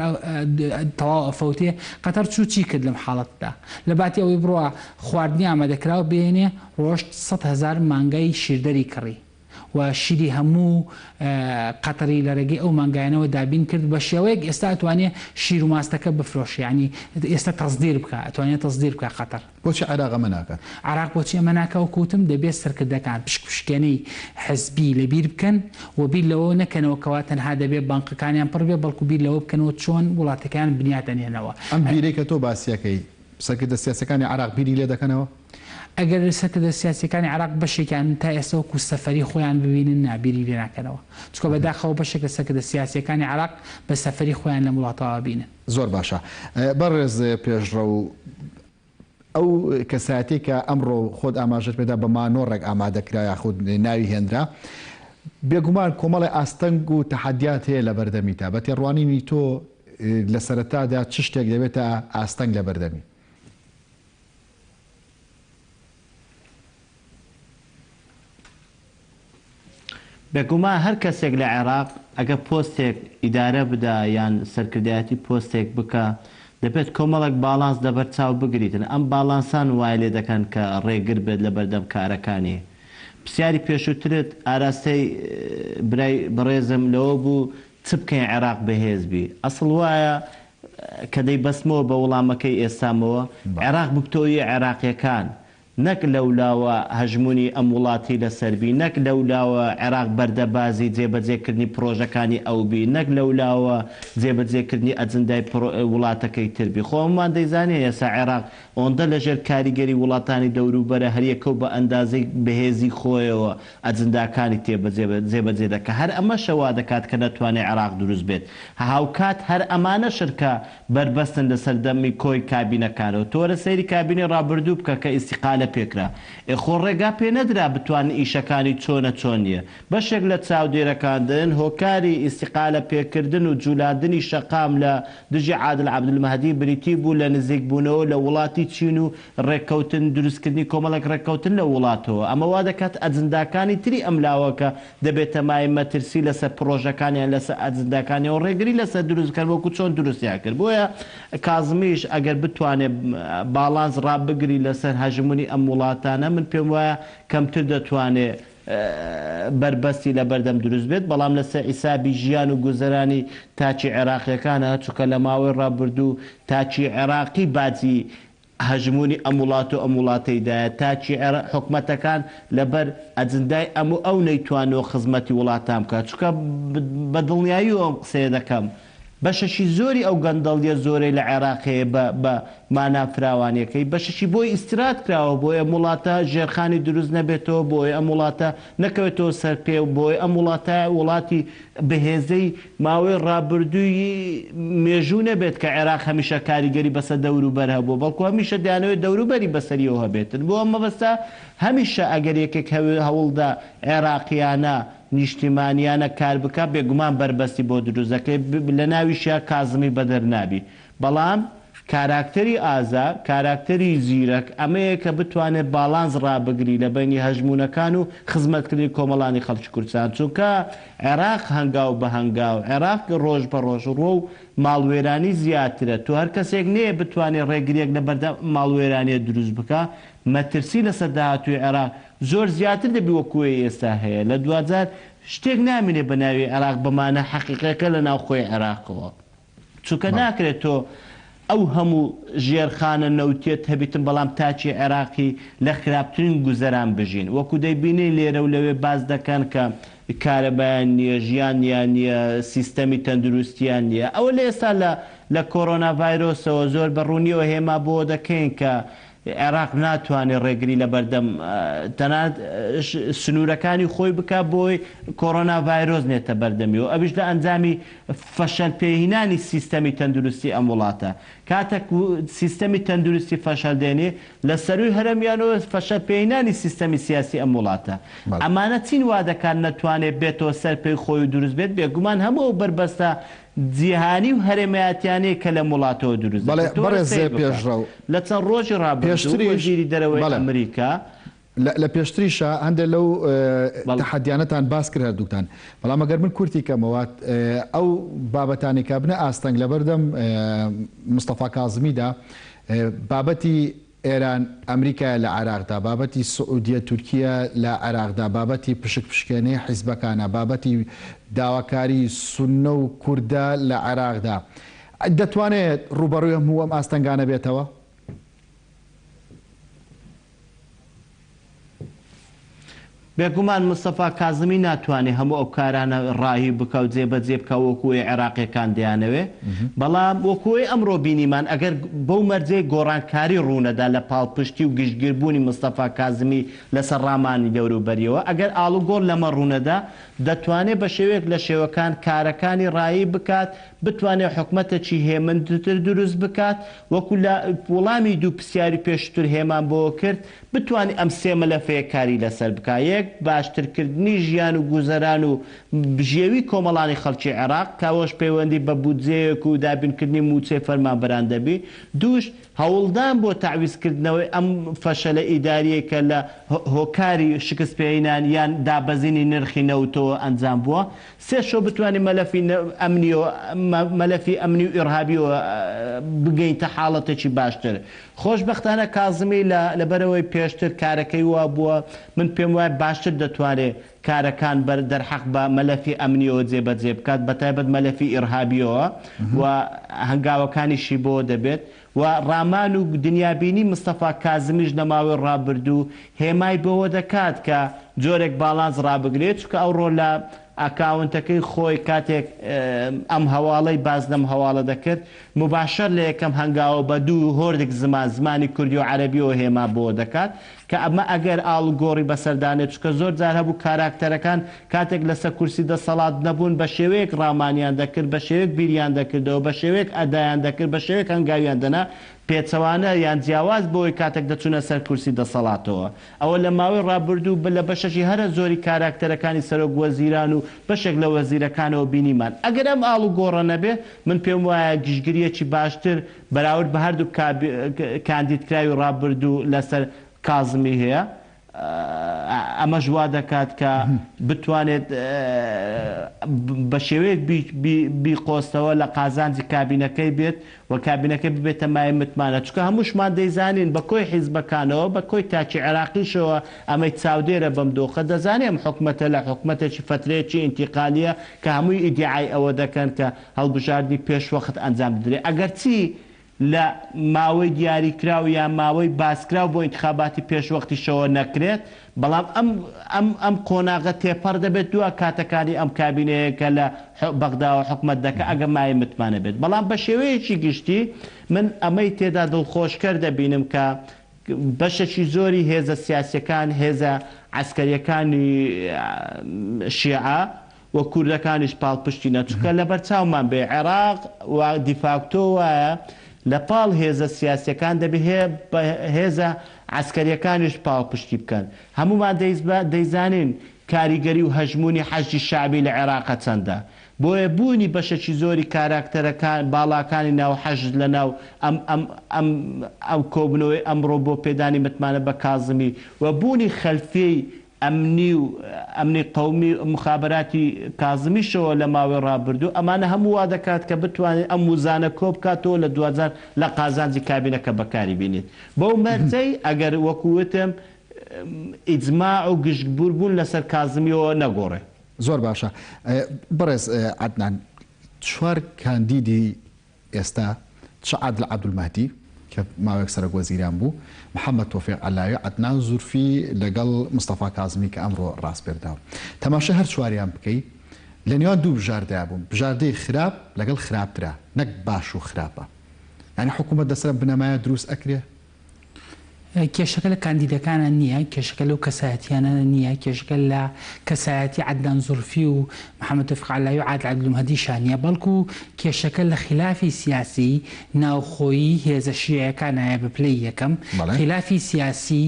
تەواو ئەفەوتێ. قەتەر چی کرد لەم حاڵەتدا؟ لە باتی ئەوەی بڕوە خواردنی ئامادەکراوە بێنێ ڕۆشت 100,000 مانگای شیردەری کڕی و شیری هەموو قەتەری لە ڕێگەی ئەو مانگایانەوە دابین کرد بە شێوەیەک ئێستا ئەتوانێت شیر و ماستەکە بفرۆشی، ینی ئێستا تەصدیر بکە، ئەتوانێت تەصدیر بکە قەتەر. بۆچی عێراق ئەمە ناکات؟ عێراق بۆچی ئەمە ناکە؟ و کوتم دەبێت سەرکردەکان پشکێنەی حزبی لەبیر بکەن و بیر لەوە نەکەنەوە کەوا تەنها دەبێت بانقەکانیان پڕ بێ، بەڵکو بیر لەوە بکەنەوە چۆن وڵاتەکان بنیاتەنێنەوە. ئەم بیرەی کە تۆ باسیەکەی سەرکردە سیاسەکانی عێراق بیری لێ دەکەنەوە؟ ئەگەر سەرکردە سیاسیەکانی عێراق بەشێکیان تا ئێستا وەکو سەفەری خۆیان ببینن نابیری لێ ناکەنەوە، چکۆ بەداخەوە بەشێک لە سەرکردە سیاسیەکانی عێراق بە سەفەری خۆیان لە وڵاتەوە بینن. زۆر باشە. بەڕێز پێشڕە و ئەو کەسایەتی کە ئەمڕۆ خۆت ئاماژەت پێدا بە مانۆڕێک ئامادەکرا یاخود ناوی هێنرا، بێگومان کۆمەڵی ئاستەنگ و تەحەدیات هەیە لە بەردەمیتا. بە تێڕوانینی تۆ لە سەرەتادا چ شتێک دەبێتە ئاستەنگ لە بەردەمی؟ بێگومان هەر کەسێک لە عێراق ئەگە پۆستێک ئیدارە بدا یان سەرکردایەتی پۆستێک بکە دەبێت کۆمەڵک باڵانس دەبەرچاو بگریتن. ئەم باڵانسان وای لێ دەکەن کە ڕێگر بێت لە بەردەم کارەکانی. پرسیاری پێشووترت ئاراستەی برای بەڕێزم لەوە بوو چ بکەین عێراق بەهێزبی. ئەسڵ وایە کە دەی بەسمەوە بە وەڵامەکەی ئێستامەوە عێراق بکتۆیە عێراقیەکان، نەک لەولاوە هەژمونی ئەم وڵاتی لەسەربی، نەک لەولاوە عێراق بەردەبازی جێبەجێکردنی پرۆژەکانی ئەوبی، نەک لەولاوە جێبەجێکردنی ئەجندای وڵاتەکەی تربی. خۆمان دەیزانێ ئێستا عێراق ئۆندە لەژێر کاریگەری وڵاتانی دەوروبەرە هەریەکەو بە ئەندازەی بەهێزی خۆیەوە ئەجنداکانی جێبەجێ دەکە. هەر ئەمە شەوا دەکات کە نەتوانێت عێراق دروست بێت. هاوکات هەر ئەمانە شرکە بربەستن لەسەر دەمی کۆی کابینەکانەوە. تۆرە سەیری کابینی ڕابردوو بکە کە ئیستیقالە پێکرا. خۆ ڕێگا پێ نەدرا بتوان ئیشەکانی چۆنە چۆنیە. بەشێک لە چاودێرەکاندن هۆکاری ئیستیقالە پێکردن و جوولادنی شەقام لە دژی عادل عەبدولمەهدی بریتی بوو لە نزیکبوونەوە لە وڵاتی چین و ڕێککەوتن دروستکردنی کۆمەڵێک ڕێککەوتن لە وڵاتەوە. ئەمە وا دەکات ئەجنداکانی تری ئەملاوەکە دەبێتە مای مەترسی لەسەر پرۆژەکانیان لەسەر ئەجنداکانی و ڕێگری لەسەر دروستکرد وەکو چۆن دروستیان کرد. بۆیە کازمیش ئەگەر بتوانێت باڵانس ڕابگری لەسەر هەژمونی ئەم وڵاتانە من پێم وایە کەمتر دەتوانێت بربەستی لە بەردەم دروست بێت. بەڵام لەسەر ئیسابی ژیان و گوزەرانی تاچی عێراقیەکانە چووکە لە ماوەی ڕابردوو تاچی عێراقی باجی هەژمونی ئەم وڵات و ئەم وڵاتەیدایە، تاچی حکومەتەکان لەبەر ئەجندای ئەموو ئەو نەیتوانەوە خزمەتی وڵاتان بکات. چووکە بە دڵنیایی ئەم قسەیە دەکەم بەشەشی زۆری ئەو گەندەڵیە زۆرەی لە عێراقەیە بە مانافراوانیەکەی بەشەشی بۆی ئیسترات کراوە بۆی ئەم وڵاتە ژێرخانی دروست نەبێتەوە، بۆی ئەم وڵاتە نەکەوێتەوە سەر پێ، بۆی ئەم وڵاتە وڵاتی بەهێزەی ماوەی ڕابردووی مێژوو نەبێت کە عێراق هەمیشە کاریگەری بەسەر دەوروبەر هەبوو، بەڵکو هەمیشە دەیانەوێت دەوروبەری بەسەریەوە هەبێتن. بۆ ئەمە بەستا هەمیشە ئەگەر یەکێک هەوڵدا عێراقیانە نیشتیمانیانە کار بکە بێگومان بربەستی بۆ دروستەکەی لە ناویشە کازمی بەدەر نابی. بەڵام کاراکتەری ئازا، کاراکتەری زیرەک ئەمەیە کە بتوانێت باڵانس ڕابگری لە بینی هەژمونەکان و خزمەتکردنی کۆمەڵانی خەڵکی کوردستان. چونکە عێراق هەنگاو بە هەنگاو، عێراق ڕۆژ بە ڕۆژ ڕۆ و ماڵوێرانی زیاترە. تو هەر کەسێک نەیە بتوانێت ڕێگریەک لە بەردەم ماڵوێرانیە دروست بکە. مەترسی لەسەر داهاتووی عێراق زۆر زیاتر دەبی وەکوێ ئێستا هەیە. لە 2000 شتێک نامێنێ بە ناوی عێراق بەمانە حەقیقەکە لە ناوخۆی عێراقەوە، چونکە ناکرێت تۆ ئەو هەموو ژێرخانە نەوتێت هەبیتن بەڵام تاچی عێراقی لە خراپترین گوزەران بژین. وەکو دەیبینەی لێرە و لەوێ باز دەکەن کە کارەبایان نییە، ژیانیان نییە، سیستەمی تەندروستیان نییە. ئەوە لە ئێستا لە کۆرۆنا ڤایرۆسەوە زۆر بەڕوونیەوە هێما بۆ دەکەین کە عێراق ناتوانێت ڕێگری لە بەردەم تەنانەت سنوورەکانی خۆی بکە بۆی کۆرۆنا ڤایرۆس نێتە بەردەمیەوە. ئەویش لە ئەنجامی فەشەل پێهینانی سیستەمی تەندروستی ئەم وڵاتە کاتێک سیستەمی تەندروستی فەشەل دێنێ لە سەروی هەرەمیانەوە فەشە پێینانی سیستەمی سیاسی ئەم وڵاتە ئەمانە چین وا دەکات نەتوانێت بێتەوە سەر پێی خۆی و دروست بێت بێگومان هەموو بربەستە جیهانی و هەرێمەتیانەیە کە لە وڵاتەوە دروست پێشڕەو لە چەند ڕۆژی ڕابردوو وەزیری دەرەوەی ئەمریکا لە پێشتریشە هەندێک لەو تەحەدیانەتان باس کرد هەردووکتان بەڵام ئەگەر من کورتی کەمەوە ئەو بابەتانی کە بنە ئاستەنگ لە بەردەم مستەفا کاظمیدا بابەتی ئێران ئەمریکا لە عێراقدا بابەتی سعودیە تورکیە لە عێراقدا بابەتی پشکێنەی حیزبەکانە بابەتی داواکاری سونە و کوردە لە عێراقدا دەتوانێت ڕوبەڕووی هەموو ئەم ئاستەنگانە بێتەوە؟ بێگومان مستەفا کاظمی ناتوانێت هەموو ئەو کارانە ڕاهی بکە و جێبەجێ بکە وەکوی عێراقیەکان دەیانەوێ بەڵام وەکوی ئەمڕۆ بینیمان ئەگەر بەو مەرجەی گۆڕانکاری ڕوونەدا لە پاڵپشتی و گشتگیربوونی مستەفا کاظمی لەسەر ڕامانی دەوروبەریەوە ئەگەر ئاڵوگۆڕ لەمە ڕوونەدا دەتوانێت بە شێوەیەک لە شێوەکان کارەکانی ڕایی بکات بتوانێت حکومەتێکی هێمنتر دروست بکات وەکو لە وەڵامی دوو پرسیاری پێشتر هێمان بۆ کرد بتوانێت ئەم سێ مەلەفەیە کاری لەسەر بکات یەک باشترکردنی ژیان و گوزەران و بژێوی کۆمەڵانی خەڵکی عێراق کاوەش پەیوەندی بە بودجەیەک و دابینکردنی موچەی فەرمانبەران دەبی دووش هەوڵدان بۆ تعویزکردنەوەی ئەم فەشەلە ئیداریە کە لە هۆکاری شکستپێینان یان دابەزینی نرخی نەوتەوە ئەنجام بووە سێشۆ بتوانێت مەلەفی ئەمنی و ئیرهابیەوە بگەینتە حاڵەتێکی باشتر خۆشبەختانە کاظمی لەبەرەوەی پێشتر کارەکەی وا بووە من پێم وایە باشتر دەتوانێت کارەکان بەر دەرحەق بە مەلەفی ئەمنیەوە جێبەجێ بکات بەتایبەت مەلەفی ئیرهابیەوە و هەنگاوەکانیشی بۆ دەبێت و ڕامان و دنیابینی مستەفا کاظمیش لە ماوەی ڕابردوو هێمای بەوە دەکات کە جۆرێک باڵانس ڕابگرێت چکە ئەو ڕۆ لە ئاکاونتەکەی خۆی کاتێک ئەم هەواڵەی باز لەم هەواڵە دەکرد مباشەر لە یەکەم هەنگاوە بە دوو هۆردێک زمانی کوردی و عەرەبیەوە هێما بۆ دەکات کە ئەمە ئەگەر ئاڵوگۆڕی بەسەردانێت چکە زۆر جار هەبوو کاراکتەرەکان کاتێک لەسەر کورسی دەسەڵات نەبوون بە شێوەیەک ڕامانیان دەکرد بە شێوەیەک بیریان دەکردەوە بە شێوەیەک ئەدایان دەکرد بە شێوەیەک هەنگاویان دەنا پێچەوانە یان جیاواز بۆی کاتێک دەچونە سەر کورسی دەسەڵاتەوە ئەوە لە ماوەی ڕابردوو لە بەشەشی هەرە زۆری کاراکتەرەکانی سەرۆک وەزیران و بەشێک لە وەزیرەکانەوە بینیمان ئەگەر ئەم ئاڵوگۆڕە نەبێ من پێم وایە گشتگیریەکی باشتر بەراورد بە هەردوو کاندیدکراوی ڕابردوو لەسەر کاظمی هەیە ئەمە ژوا دەکات کە بتوانێت بە شێوەیەک بیقۆستەوە لە قازانجی کابینەکەی بێت و کابینەکە ببێتە مای متمانە چکە هەمووشمان دەیزانین بە کۆی حیزبەکانەوە بە کۆی تاکی عێراقیشەوە ئەمەی چاودێرە بەم دۆخە دەزانێ ئەم حکومەتە لە حکومەتێکی فترەیەکی ئینتیقالیە کە هەمووی ئیدعای ئەوە دەکەن کە هەڵبژاردننی پێش وەخت ئەنجام بدرێت ئەگەر چی لە ماوەی دیاریکراو یان ماوەی باسکراو بۆ ئینتخاباتی پێشوەختیشەوە نەکرێت بەڵام ئەم قۆناغە تێپەڕ دەبێت دووە کاتەکانی ئەم کابینەیەکە لە بەغداوە حکومەت دەکە ئەگە مای متمانە بێت بەڵام بە شێوەیەکی گشتی من ئەمەی تێدا دڵخۆشکەر دەبینم کە بەشێکی زۆری هێزە سیاسیەکان هێزە عەسکەریەکانی شیعە و کوردەکانیش پاڵپشتی نەچووکە لە بەرچاومان بێ عێراق و دیفاکتۆ وایە لە پاڵ هێزە سیاسیەکان دەبێ هێزە عەسکەریەکانیش پاڵپشتی بکەن هەمومان دەیزانین کاریگەری و هەژمونی حەشی شعبی لە عێراقە چەندە بۆیە بوونی بەشێکی زۆری کاراکتەرەکان باڵاکانی ناو حەشد لە ناو ئەم کۆبنەوەی ئەمڕۆ بۆ پێدانی متمانە بە کاظمی و بوونی خەلفی ئەمنی قومی مخابراتی کاظمیشەوە لە ماوەی ڕابردوو ئەمانە هەموو وا دەکات کە بتوانێت ئەم وزانە کۆ بکاتەوە لە 2000 لە قازانجی کابینەکە بەکاری بینێت بەو مەرجەی ئەگەر وەکووتم ئیجماع و گشتبوور بوون لەسەر کاظمیەوە نەگۆڕێ زۆر باشە بەڕێز عەدنان چوار کاندیدی ئێستا عادل عەبدولمەهدی کە ماوەیەک سەرۆک وەزیران بوو محەممەد تۆفیق عەلاوی عەدنان زورفی لەگەڵ مستەفا کاظمی کە ئەمڕۆ ڕاستپێرداوە تەماشا هەر چواریان بکەیت لە نێوان دوو بژاردەیە بووم بژاردەی خراپ لەگەڵ خراپترە نەک باش و خراپە یعنی حکوومەت دەسەر بنەمایە دروست ئەکرێ کێشەکە لە کاندیدەکانە نییە، کێشەکە لەو کەسایەتیانە نییە، کێشەکە لە کەسایەتی عەدنان زولفی و محەممەد تەوفیق عەلایی و عادل عەبدولمەهدیشان نییە، بەڵکو کێشەکە لە خلافی سیاسی ناوخۆیی هێزە شیعەکانایە بە پلەی یەکەم، خلافی سیاسی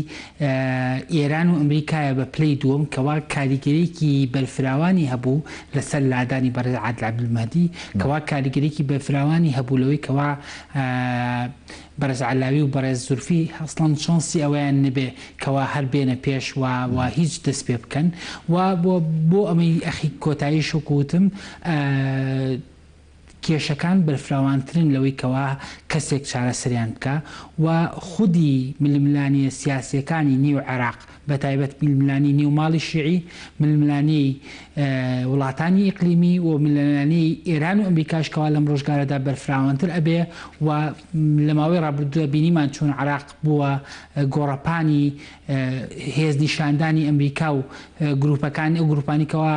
ئێران و ئەمریکایە بە پلەی دووەم کەوا کاریگەرێکی بەرفراوانی هەبوو لەسەر لادانی بەڕێز عادل عەبدولمەهدی، کەوا کاریگەرێکی بەرفراوانی هەبوو لەوەی کەوا بەرز عەلاوی و بەڕێز زولفی ئەسڵەن چانسی ئەویان نەبێ کەوا هەر بێنە پێش و هیچ دەست پێ بکەن و بۆ ئەمەی ئەخی کۆتایی شوکوتم کێشەکان بەرفراوانترن لەوەی کەوا کەسێک چارەسەریان بکە و خودی ململانی سیاسیەکانی نێو عێراق بەتایبەت ململانی نێو ماڵی شیعی، ململانی وڵاتانی ئیقلیمی و ململانی ئێران و ئەمریکاشکەوا لەم ڕۆژگارەدا بەرفراوانتر ئەبێ و لە ماوەی ڕابردووە بینیمان چۆن عێراق بووە گۆڕەپانی هێز نیشاندانی ئەمریکا و گروپەکانی ئەو گروپانیکەوە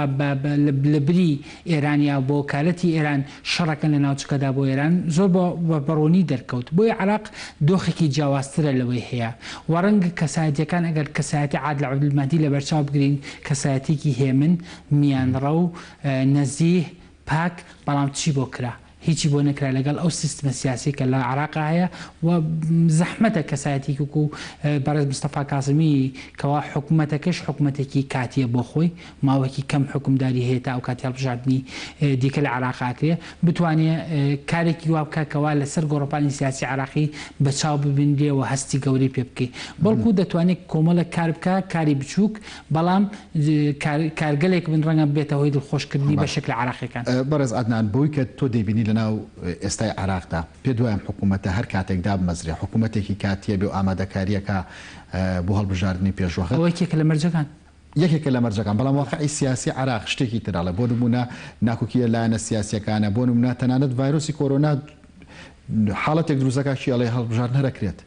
لە بری ئێرانیا بۆ کارەتی ئێران شەڕەکەن لە ناوچەکەدا بۆ ئێران زۆر بە بەڕۆنی دەرکەوت. بۆی عێراق دۆخێکی جیاوازترە لەوەی هەیە و ڕەنگە کەسایەتیەکان ئەگەر کەسایەتی عادل عەبدولمەهدی لە بەرچاو بگرین کەسایەتێکی هێمن میانڕە و نەزیه پاک، بەڵام چی بۆ کرا؟ هیچی بۆ نەکرا لەگەڵ ئەو سیستمە سیاسی کە لە عێراق هەیە و زەحمەتە کەسایەتێکی وەکو بەڕێز مستەفا کازمی کەوا حکوومەتەکەش حکوومەتێکی کاتیە بۆ خۆی ماوەکی کەم حکومداری هەیە تا ئەو کاتی هەڵبژاردننی دیکە لە عێراقاکرێ بتوانێت کارێکی وا بکە کەوا لەسەر گۆڕەپانی سیاسی عێراقی بەچاو ببینرێ و هەستی گەورەی پێ بکەی، بەڵکو دەتوانێت کۆمەڵە کار بکە کاری بچووک، بەڵام کارگەلێک بن ڕەنگە بێتە هۆی دڵخۆشکردنی بە شکل عێراقیەکان. بەڕێز عەدنان بۆی کە تۆ دەیبینی لەناو ئێستای عێراقدا پێ دوایان حکوومەتە هەر کاتێکدا بمەزرێ حکوومەتێکی کاتیە بێ و ئامادەکاریەکە بۆ هەڵبژاردننی پێشوەخت ئەوەیەکێکە لە مەرجەکان یەکێکە لە مەرجەکان، بەڵام واقعی سیاسی عێراق شتێکی تراڵە بۆ نمونە ناکۆکیە لایەنە سیاسیەکانە، بۆ نمونە تەنانەت ڤایرۆسی کۆرۆنا حاڵەتێک دروستەکە ئەڵێ هەڵبژاردن هەرەکرێت.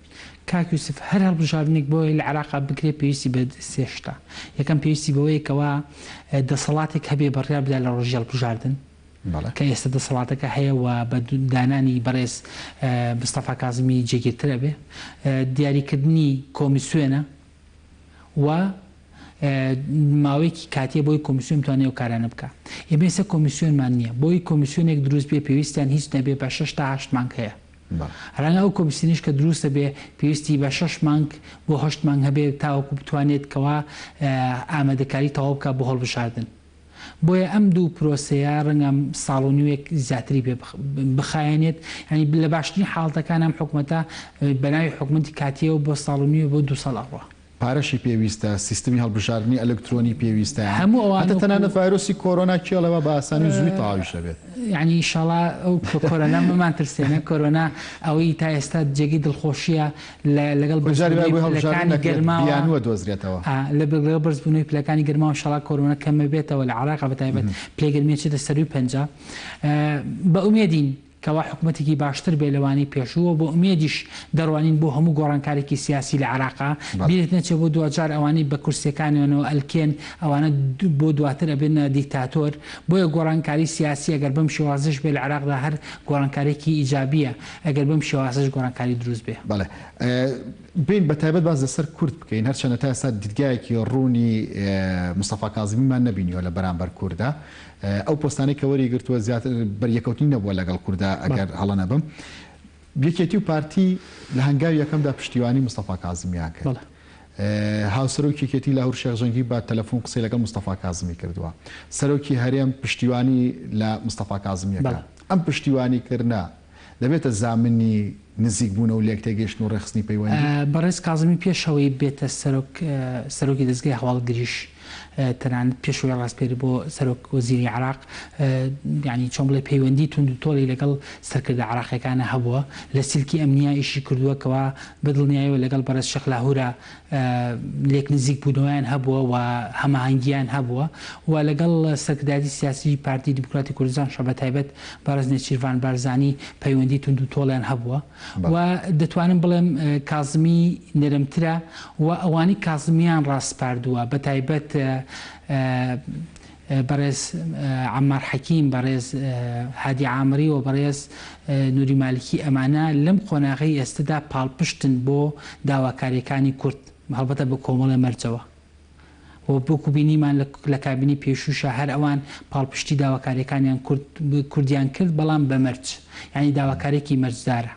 کاک یوسف هەر هەڵبژاردنێک بۆی لە عێراقا بکرێ پێویستی بە سێشتا. یەکەم پێویستی بەوەیەکەوە دەسەڵاتێک هەبێ بەڕێوە بدا لە ڕۆژی هەڵبژاردن کە ئێستا دەسەڵاتەکە هەیە و بە دانانی بەڕێز مستەفا کازمی جێگیرترە بێ، دیاریکردنی کۆمیسیۆنە و ماوەیەکی کاتێ بۆی کۆمیسیۆن توانێت و کارانە بکە. ئێمە ئێستا کۆمیسیۆنمان نییە، بۆی کۆمیسیۆنێک دروست بێ پێویستیان هیچ نەبێ بە 6 تا 8 مانگ هەیە. ڕەنگە ئەو کۆمیسیۆنیش کە دروستە بێ پێویستی بە 6 مانگ بۆ 8 مانگ هەبێ تاوەکو بتوانێت کەوا ئامادەکاری تەواو بکە بۆ هەڵبژاردن. بۆیە ئەم دوو پرۆسەیە ڕەنگەم ساڵ و نیوێک زیاتری بخایێنێت، ینی لە باشترین حاڵەتەکان ئەم حکوومەتە بەناوی حکوومەتی کاتیەوە بۆ ساڵ و نیوێ بۆ 2 ساڵ ئەڕوا. پارەشی پێویستە، سیستمی هەڵبژاردننی ئەلکترۆنی پێویستە، هەموو ئەوانە تەنانەت ڤایرۆسی کۆرۆنا کێڵەوە بە ئاسانی زووی تەواویشە بێت. یعنی ئینشاڵڵا ئەو کۆرۆنا مەمان ترسێنە کۆرۆنا ئەوەی تا ئێستا جێگی دڵخۆشیە لەگەڵ بەرزبوونەوەی گەرماوە دۆزرێتەوە لە بەرزبوونەوەی پلەکانی گەرماوە ئینشاڵڵا کۆرۆنا کەمە بێتەوە لە عێراقا بەتایبەت پلێگەرمیە چێتە سەروی پەنجا بە ئومێدین کەوا حکوومەتێکی باشتر بێ لەوانی پێشووە بۆ ئومێدیش دەڕوانین بۆ هەموو گۆڕانکارێکی سیاسی لە عێراقا بیرێت نەچێت بۆ دوجار ئەوانەی بە کورسیەکانیانەوە ئەلکێن ئەوانە بۆ دواتر ئەبێنە دیکتاتۆر. بۆیە گۆڕانکاری سیاسی ئەگەر بەم شێوازش بێ لە عێراقدا هەر گۆڕانکارێکی ئیجابیە ئەگەر بەم شێوازش گۆڕانکاری دروست بێ. بەڵێ بین بەتایبەت باز لەسەر کورد بکەین، هەرچەنە تا ئێستا دیدگایەکی ڕوونی مستەفا کازمیمان نەبینیوە لە بەرامبەر کووردا. ئەو پۆستانەی کە وەری گرتووە زیاتر بەریەکەوتنی نەبووە لەگەڵ کووردا ئەگەر هەڵە نەبم. یەکێتی و پارتی لە هەنگاوی یەکەمدا پشتیوانی مستەفا کازمیان کرد. هاوسەرۆکی یەکێتی لاهور شێخ با تەلەفۆن قسەی لەگەڵ مستەفا کازمی کردووە. سەرۆکی هەرێم پشتیوانی لە مستەفا کازمیەکە. ئەم پشتیوانیکردە دەبێتە زامنی نزیک بوون و لێک تێگەشتن و ڕێخستنی پەیوەندی. بەڕێز کازمی پێشەوەی بێتە سەرۆکی دەستگای هەواڵگریش تەنانەت پێشەوەی ڕاستپێری بۆ سەرۆک وەزیری عێراق، یعنی چۆن بڵێ پەیوەندی تونند و تۆڵی لەگەڵ سەرکردە عێراقیەکانە هەبووە، لە سیلکی ئەمنیا ئیشی کردووە کەوا بەدڵنیاییەوە لەگەڵ بەڕێز شێخ لاهورە لێک نزیک بوونەوەیان هەبووە و هەماهەنگیان هەبووە و لەگەڵ سەرکرداری سیاسی پارتی دیموکراتی کوردستان شە بەتایبەت بەڕێز نێچیروان بارزانی پەیوەندی تونند و تۆڵیان هەبووە و دەتوانم بڵێم کازمی نەرمترە و ئەوانی کازمیان ڕاستپاردووە بەتایبەت بەڕێز عەمار حەکیم بەڕێز هادی عامری و بەڕێز نووری مالکی ئەمانە لەم قۆناغی ئێستادا پاڵپشتن بۆ داواکاریەکانی کورد هەڵبەتە بە کۆمەڵە مەرجەوە و بۆکو بینیمان لە کابینی پێشوشە هەر ئەوان پاڵپشتی داواکاریەکانیان کوردیان کرد بەڵام بە مەرج یعنی داواکارێکی مەرجدارە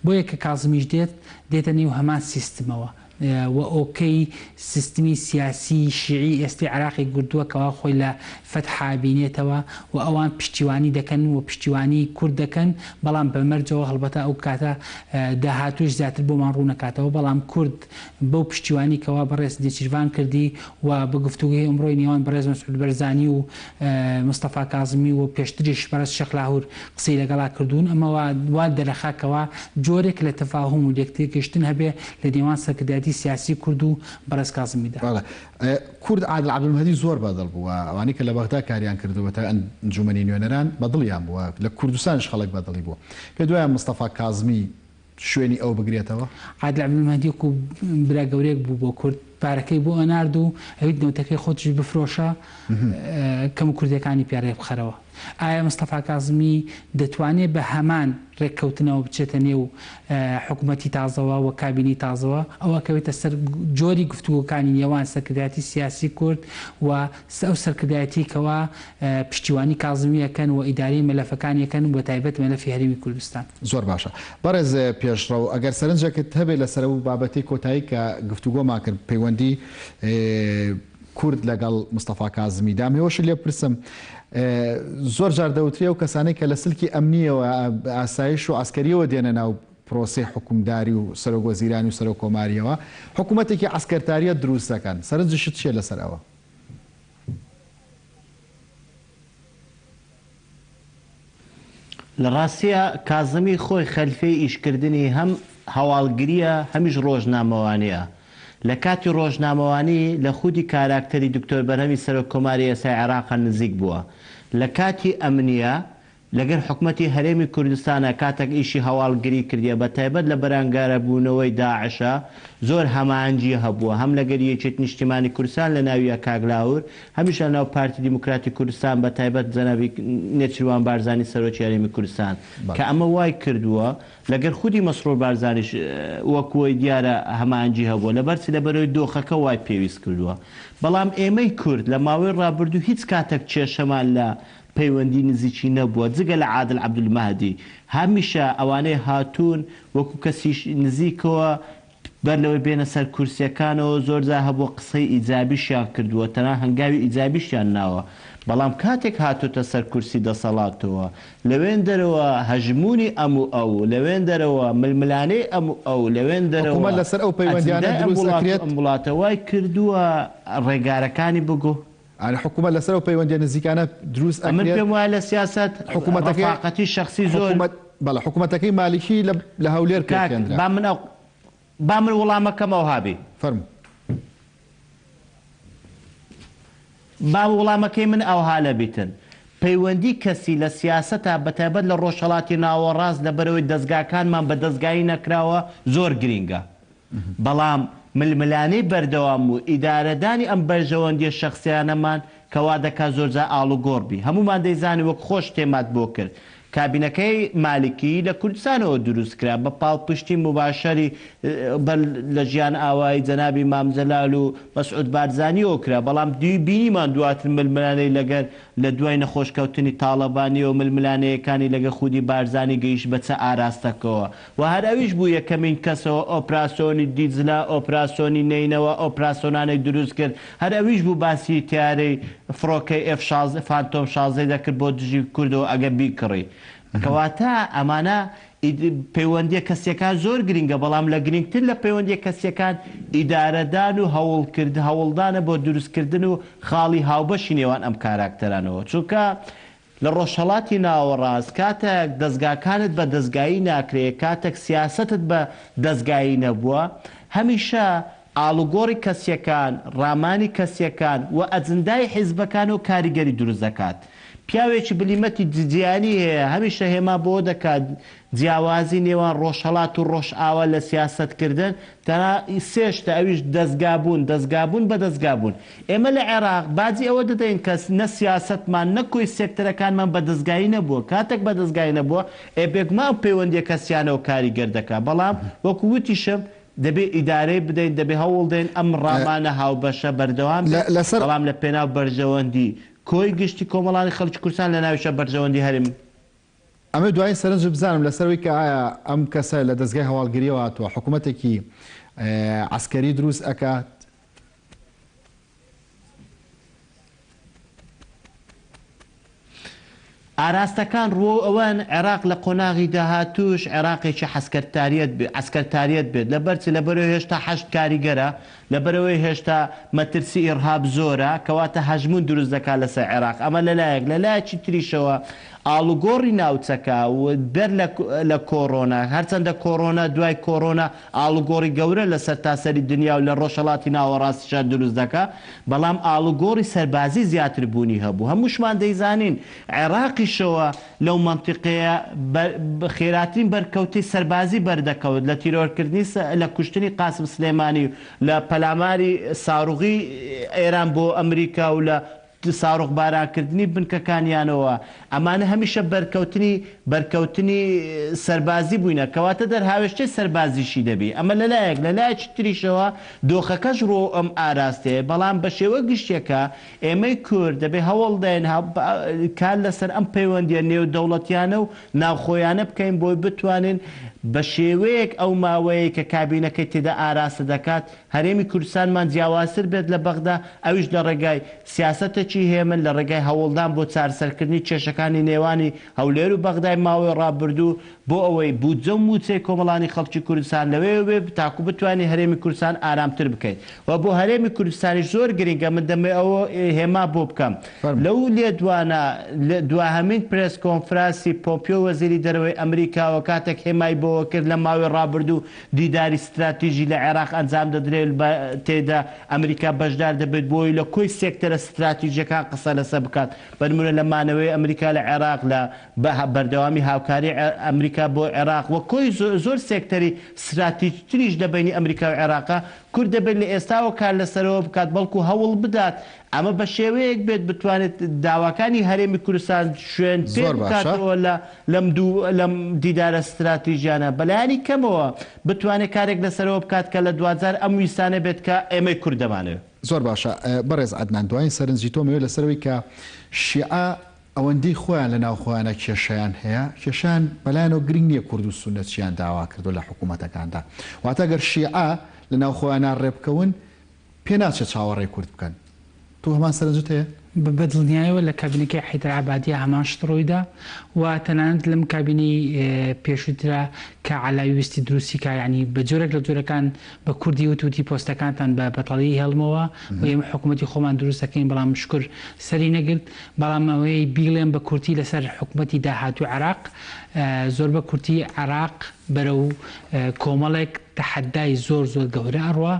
بۆ یەکە کازمیش دێتە نێو هەمان سیستمەوە و ئۆکەی سیستمی سیاسی شیعی ئێستی عراقی گردووە کەوا خۆی لە فەتحا بینێتەوە و ئەوان پشتیوانی دەکەن و پشتیوانی کورد دەکەن بەڵام بەمەرجەوە هەڵبەتە ئەو کاتە داهاتوش زیاتر بۆمان ڕوونەکاتەوە بەڵام کورد بەو پشتیوانی کەوا بەڕێز نێچیروان کردی و بە گفتوگوی ئەمڕۆی نێوان بەڕێز مەسعود بەرزانی و مستەفا کاظمی و پێشتریش بەڕێز شێخ لاهور قسەی لەگەڵا کردوون ئەمەوە وا دەرەخاکەوە جۆرێک لە تەفاهم و یەکتێکگەشتن هەبێ لە نێوان سەرکردایەتی سیاسی کورد و بەڕێز کازمیدا. کورد عادل عەبدولمەهدی زۆر بەدڵ بووە ئەوانی کە لە بەغدا کاریان کردووە تا ئەنجومەنی نوێنەران بەدڵیان بووە لە کوردستانش خەڵک بەدڵی بووە پێ دوایە مستەفا کاظمی شوێنی ئەو بگرێتەوە. عادل عەبدولمەهدی وەکو برا گەورەیەک بوو بۆ کورد پارەکەی بۆ ئەنارد و ئەویت نەوتەکەی خۆتش بفرۆشە کەم کوردەکانی پیاڕێ بخەرەوە. ئایا مستەفا کاظمی دەتوانێت بە هەمان ڕێککەوتنەوە بچێتە نێو حکوومەتی تازەوە و کابینی تازەوە ئەوە کەوێتە سەر جۆری گفتوگۆکانی نێوان سەرکردایەتی سیاسی کورد و ئەو سەرکردایەتی کەوا پشتیوانی کاظمیەکەن و ئیداری مەلەفەکانیەکەن بۆ تایبەت مەلەفی هەرێمی کوردستان. زۆر باشە بەڕێز پێشڕەو ئەگەر سەرنجەکەت هەبێت لەسەر و بابەتی کۆتایی کە گفتوگۆمان کرد پەیوەندی کورد لەگەڵ مستەفا کاظمی دامێوەش لێ پرسم زۆر جار دەوترێ و کەسانەی کە لە سلکی ئەمنیەوە ئاسایش و ئاسکەریەوە دێنە ناو پرۆسی حکومداری و سەرۆک وەزیرانی و سەرۆک کۆماریەوە حکوومەتێکی عسکەرتاریە دروست دەکەن سەرنجشت چیە لەسەر ئەوە؟ لە ڕاستیە کازمی خۆی خەلفەی ئیشکردنی هەم هەواڵگریە هەمیش ڕۆژنامەوانەیە لە کاتی ڕۆژنامەوانی لە خودی کاراکتەری دکتۆر بەرهەمی سەرۆک کۆماری ئێسای عێراقا نزیک بووە لە کاتی ئەمنیە لەگەر حکوومەتی هەرێمی کوردستانە کاتێک ئیشی هەواڵگری کردیە بە تایبەت لە بەرانگارە بوونەوەی داعشە زۆر هەمانجی هەبووە هەم لەگەر یەکێتی نیشتیمانی کوردستان لە ناویە کاگلاور هەمیشە ناو پارتی دیموکراتی کوردستان بە تایبەت جەنابی نێچیروان بارزانی سەرۆکی هەرێمی کوردستان کە ئەمە وای کردووە لەگەر خودی مەسرور بارزانیش وەکوی دیارە هەمانجی هەبووە لەبەرچی لەبەرەوەی دۆخەکە وای پێویست کردووە بەڵام ئێمەی کورد لە ماوەی ڕابردوو هیچ کاتێک کێشەمان لە پەیوەندی نزیکی نەبووە جگە لە عادل عەبدولمەهدی هەمیشە ئەوانەی هاتوون وەکو کەسیش نزیکەوە بەر لەوەی بێنە سەر کورسیەکانەوە زۆرجار هەبووە قسەی ئیجابیشیان کردووە تەنها هەنگاوی ئیجابیشیان ناوە بەڵام کاتێک هاتوتە سەر کورسی دەسەڵاتەوە لەوێن دەرەوە هەژمونی ئەموو ئەو لەوێن دەرەوە ململانەی ئەموو ئەو لەوێن دەرەوە لەسەر ئەو پەیوەندیانە دروست دەکرێت وڵاتەوای کردووە ڕێگارەکانی بگۆ حکوومەت لەسەر و پەیوەندی نزیکانە دروست ئەمن پێم وایە لە سیاست حکوومەتەکەی شخصی زۆر بەڵە حکوومەتەکەی مالیکی لە هەولێر کاکەندرا با من وەڵامەکەمەوە هابی فەرمو با وەڵامەکەی من ئەوها لە بیتن پەیوەندی کەسی لە سیاسەتە بەتایبەت لە ڕۆژهەڵاتی ناوەڕاست لەبەرەوەی دەستگاکانمان بە دەستگایی نەکراوە زۆر گرینگە بەڵام ململانەی بەردەوام و ئیدارەدانی ئەم بەرژەوەندیە شخصیانەمان کەوا دەکات زۆرجار ئاڵوگۆڕبی هەمومان دەیزانی وەک خۆش تێمات بۆ کرد کابینەکەی مالکی لە کوردستانەوە دروست کرا بە پاڵپشتی مباشەری لە ژیان ئاوایی جەنابی مامجەلال و مەسعود بارزانیەوە کرا بەڵام دوی بینیمان دواتر ململانەی لەگەر لە دوای نەخۆشکەوتنی تاڵەبانی و ململانەیەکانی لەگە خودی بارزانی گەیشت بە چە ئاراستەکەەوە و هەر ئەویش بوو یەکەمین کەسەوە ئۆپراسۆنی دیجلا ئۆپراسۆنی نینەوە ئۆپراسۆنانێک دروست کرد هەر ئەویش بوو باسی تیارەی فڕۆکەی فانتۆم 16 دەکرد بۆ دژی کوردەوە ئەگە بیکڕی کەواتە ئەمانە پەیوەندیە کەسیەکان زۆر گرینگە بەڵام لە گرنگتر لە پەیوەندیە کەسیەکان ئیدارەدان و هەوڵدانە بۆ دروستکردن و خاڵی هاوبەشی نێوان ئەم کاراکتەرانەوە چونکە لە ڕۆژهەڵاتی ناوەڕاست کاتێک دەستگاکانت بە دەستگایی ناکرێت کاتێک سیاستت بە دەستگایی نەبووە هەمیشە ئاڵوگۆڕی کەسیەکان ڕامانی کەسیەکان و ئەجندای حیزبەکان و کاریگەری دروست دەکات پیاوێکی بلیمەتی جیانی هەیە هەمیشە هێما بۆ دەکات جیاوازی نێوان ڕۆژهەڵات و ڕۆژئاوا لە سیاسەتکردن تەنها سێشتە ئەویش دەستگابوون بە دەستگابوون. ئێمە لە عێراق باجی ئەوە دەدەین کە نە سیاسەتمان نەکۆی سێکتەرەکانمان بە دەستگایی نەبووە کاتێک بە دەستگای نەبووە ئێبێکمان پەیوەندیە کەسیانەوە کاریگەر دەکات بەڵام وەکو وتیشم دەبێ ئیدارەی بدەین دەبێ هەوڵ دەین ئەم ڕامانە هاوبەشە بەردەوام بەڵام لە پێناو بەرژەوەندی کۆی گشتی کۆمەڵانی خەڵکی کوردستان لە ناویشە بەرژەوەندی هەرم. ئەمە دوای سەرنج بزانم لەسەروی کە ئایا ئەم کەسە لە دەستگای هەواڵگریەوە هاتووە حکوومەتێکی عسکەری دروست ئەکات ئاراستەکان ڕۆ ئەوەن عێراق لە قۆناغی داهاتوش عێراقێکی عسکەرتاریەت بێت لەبەرچی لەبەرەوەی هێشتا 8 کاریگەرە لەبەرەوەی هێشتا مەترسی ئیرهاب زۆرە کەواتە هەژمون دروست دەکات لەسەر عێراق ئەمە لەلایەکی تریشەوە ئاڵوگۆڕی ناوچەکە و بەر لە کۆڕۆنا هەرچەندە کۆڕۆنا دوای کۆڕۆنا ئاڵوگۆڕی گەورە لە سەر تاسەری دنیا و لە ڕۆژهەڵاتی ناوەڕاستیشە دروست دەکات بەڵام ئاڵوگۆڕی سەربازی زیاتر بوونی هەبوو هەمووشمان دەیزانین عێراقیشەوە لەو مەنتیقەیە خێراترین بەرکەوتی سەربازی بەردەکەوت لە تیرۆرکردنی لە کوشتنی قاسم سلێمانی و لە پەلاماری ساروغی ئێران بۆ ئەمریکا و لە ساڕۆخ بارانکردنی بنکەکانیانەوە ئەمانە هەمیشە بەرکەوتنی سەربازی بووینە کەواتە دەرهاوێشتەی سەربازیشی دەبی ئەمە لەلایەکی تریشەوە دۆخەکەش ڕۆ ئەم ئاراستەیە بەڵام بە شێوە گشتێکە ئێمەی کورد دەبێ هەوڵ دەین کار لەسەر ئەم پەیوەندیە نێو دەوڵەتیانە و ناوخۆیانە بکەین بۆی بتوانین بە شێوەیەک ئەو ماوەیە کە کابینەکەی تێدا ئاراستە دەکات هەرێمی کوردستانمان جیاوازتر بێت لە بەغدا ئەویش لە ڕێگای سیاسەتێکی هێمن لە ڕێگای هەوڵدان بۆ چارەسەرکردنی کێشەکانی نێوانی هەولێر و بەغدای ماوەی ڕابردوو بۆ ئەوەی بودجە و موچەی کۆمەڵانی خەڵکی کوردستان لەوێ بێ تاکو بتوانین هەرێمی کوردستان ئارامتر بکەین و بۆ هەرێمی کوردستانیش زۆر گرنگە من دەمێ ئەوە هێما بۆ بکەم لەو لێدوانە دواهەمین پرێس کۆنفرانسی پۆمپیۆ وەزیری دەرەوەی ئەمریکاوە کاتێک هێمای بۆ کرد لە ماوەی ڕابردوو دیداری استراتیژی لە عێراق ئەنجام دەدرێت تێدا ئەمریکا بەشدار دەبێت بۆی لە کۆی سێکتەرە استراتیژیەکان قسە لەسەر بکات بەنمونە لە مانەوەی ئەمریکا لە عێراق لە بەردەوامی هاوکاری ئەمریکا بۆ عێراق و کۆی زۆر سێکتەری استراتیژیتریش دەبینی ئەمریکا و عێراقا کورد دەبێت لە ئێستاوە کار لەسەرەوە بکات بەڵکو هەوڵ بدات ئەمە بە شێوەیەک بێت بتوانێت داواکانی هەرێمی کوردستان شوێن پێ بکاتەوە لەم دیدارە استراتیژیانە بەلایانی کەمەوە بتوانێت کارێک لەسەرەوە بکات کە لە 2000 ئەم ویسانە بێت کە ئێمەی کورد دەمانێت. زۆر باشە بەڕێز عەدنان دوای سەرنجی تۆمەوێت لەسەرەوەی کە شیعە ئەوەندەی خۆیان لە ناوخۆیانە کێشەیان هەیە کێشیان بەلایەنەوە گرنگ نییە کورد و سونەتچیان داوا کردو لە حکوومەتەکاندا واتە گەر شیعە لە ناوخۆیانە ڕێبکەون پێ ناچێت چاوەڕێی کورد بکەن تو هەمان سەرنجت هەیە؟ بە دڵنیایەوە لە کابینەکەی حیدر عەبادیە هەمان شت ڕوویدا و تەنانەت لەم کابینەی پێشووترا کە عەلاوی ویستی دروستی کە یعنی بە جۆرێک لە جۆرەکان بە کوردی وتوتی پۆستەکانتان بە بەتەڵی هێڵمەوە و ئێمە حکوومەتی خۆمان دروست دەکەین بەڵام شکر سەری نەگرت بەڵام ئەوەی بیڵێن بە کورتی لەسەر حکوومەتی داهاتوو عێراق زۆر بە کورتی عێراق بەرەو کۆمەڵێک تەحەدای زۆر گەورە ئەڕوە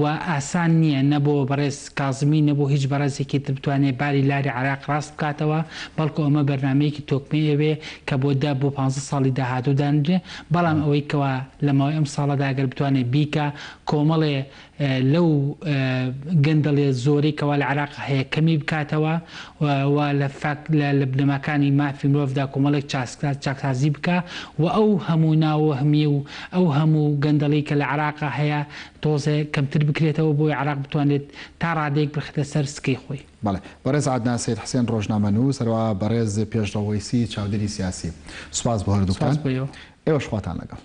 و ئاسان نییە نەبوو بەڕێز کازمی نەبوو هیچ بەڕێزێکی بتوانێت باری لاری عێراق ڕاست بکاتەوە بەڵکو ئەمە بەرنامەیەکی تۆکمەیەوێ کە بۆ بۆ 15 ساڵی داهاتوو دانرێ بەڵام ئەوەی کەوا لە ماوەی ئەم ساڵەدا ئەگەر بتوانێت بیکە کۆمەڵێ لەو گەندەڵێ زۆری کەوا لە عێراق هەیە کەمی بکاتەوە و لە بنەماکانی مافی مرۆڤدا کۆمەڵێک چاکسازی بکە و ئەو هەموو ناوەهمی و ئەو هەموو گەندەڵی کە لە عێراقا هەیە تۆزێ کەمتر بکرێتەوە بۆی عێراق بتوانێت تا ڕادێک بخێتە سەر سکەی خۆی. بەڵێ بەڕێز عەدنان سەید حوسێن ڕۆژنامەنووس هەروە بەڕێز پێشڕەوەیسی چاودێری سیاسی سوپاس بۆ هەردووکان ئێوەش خواتان لەگەڵ.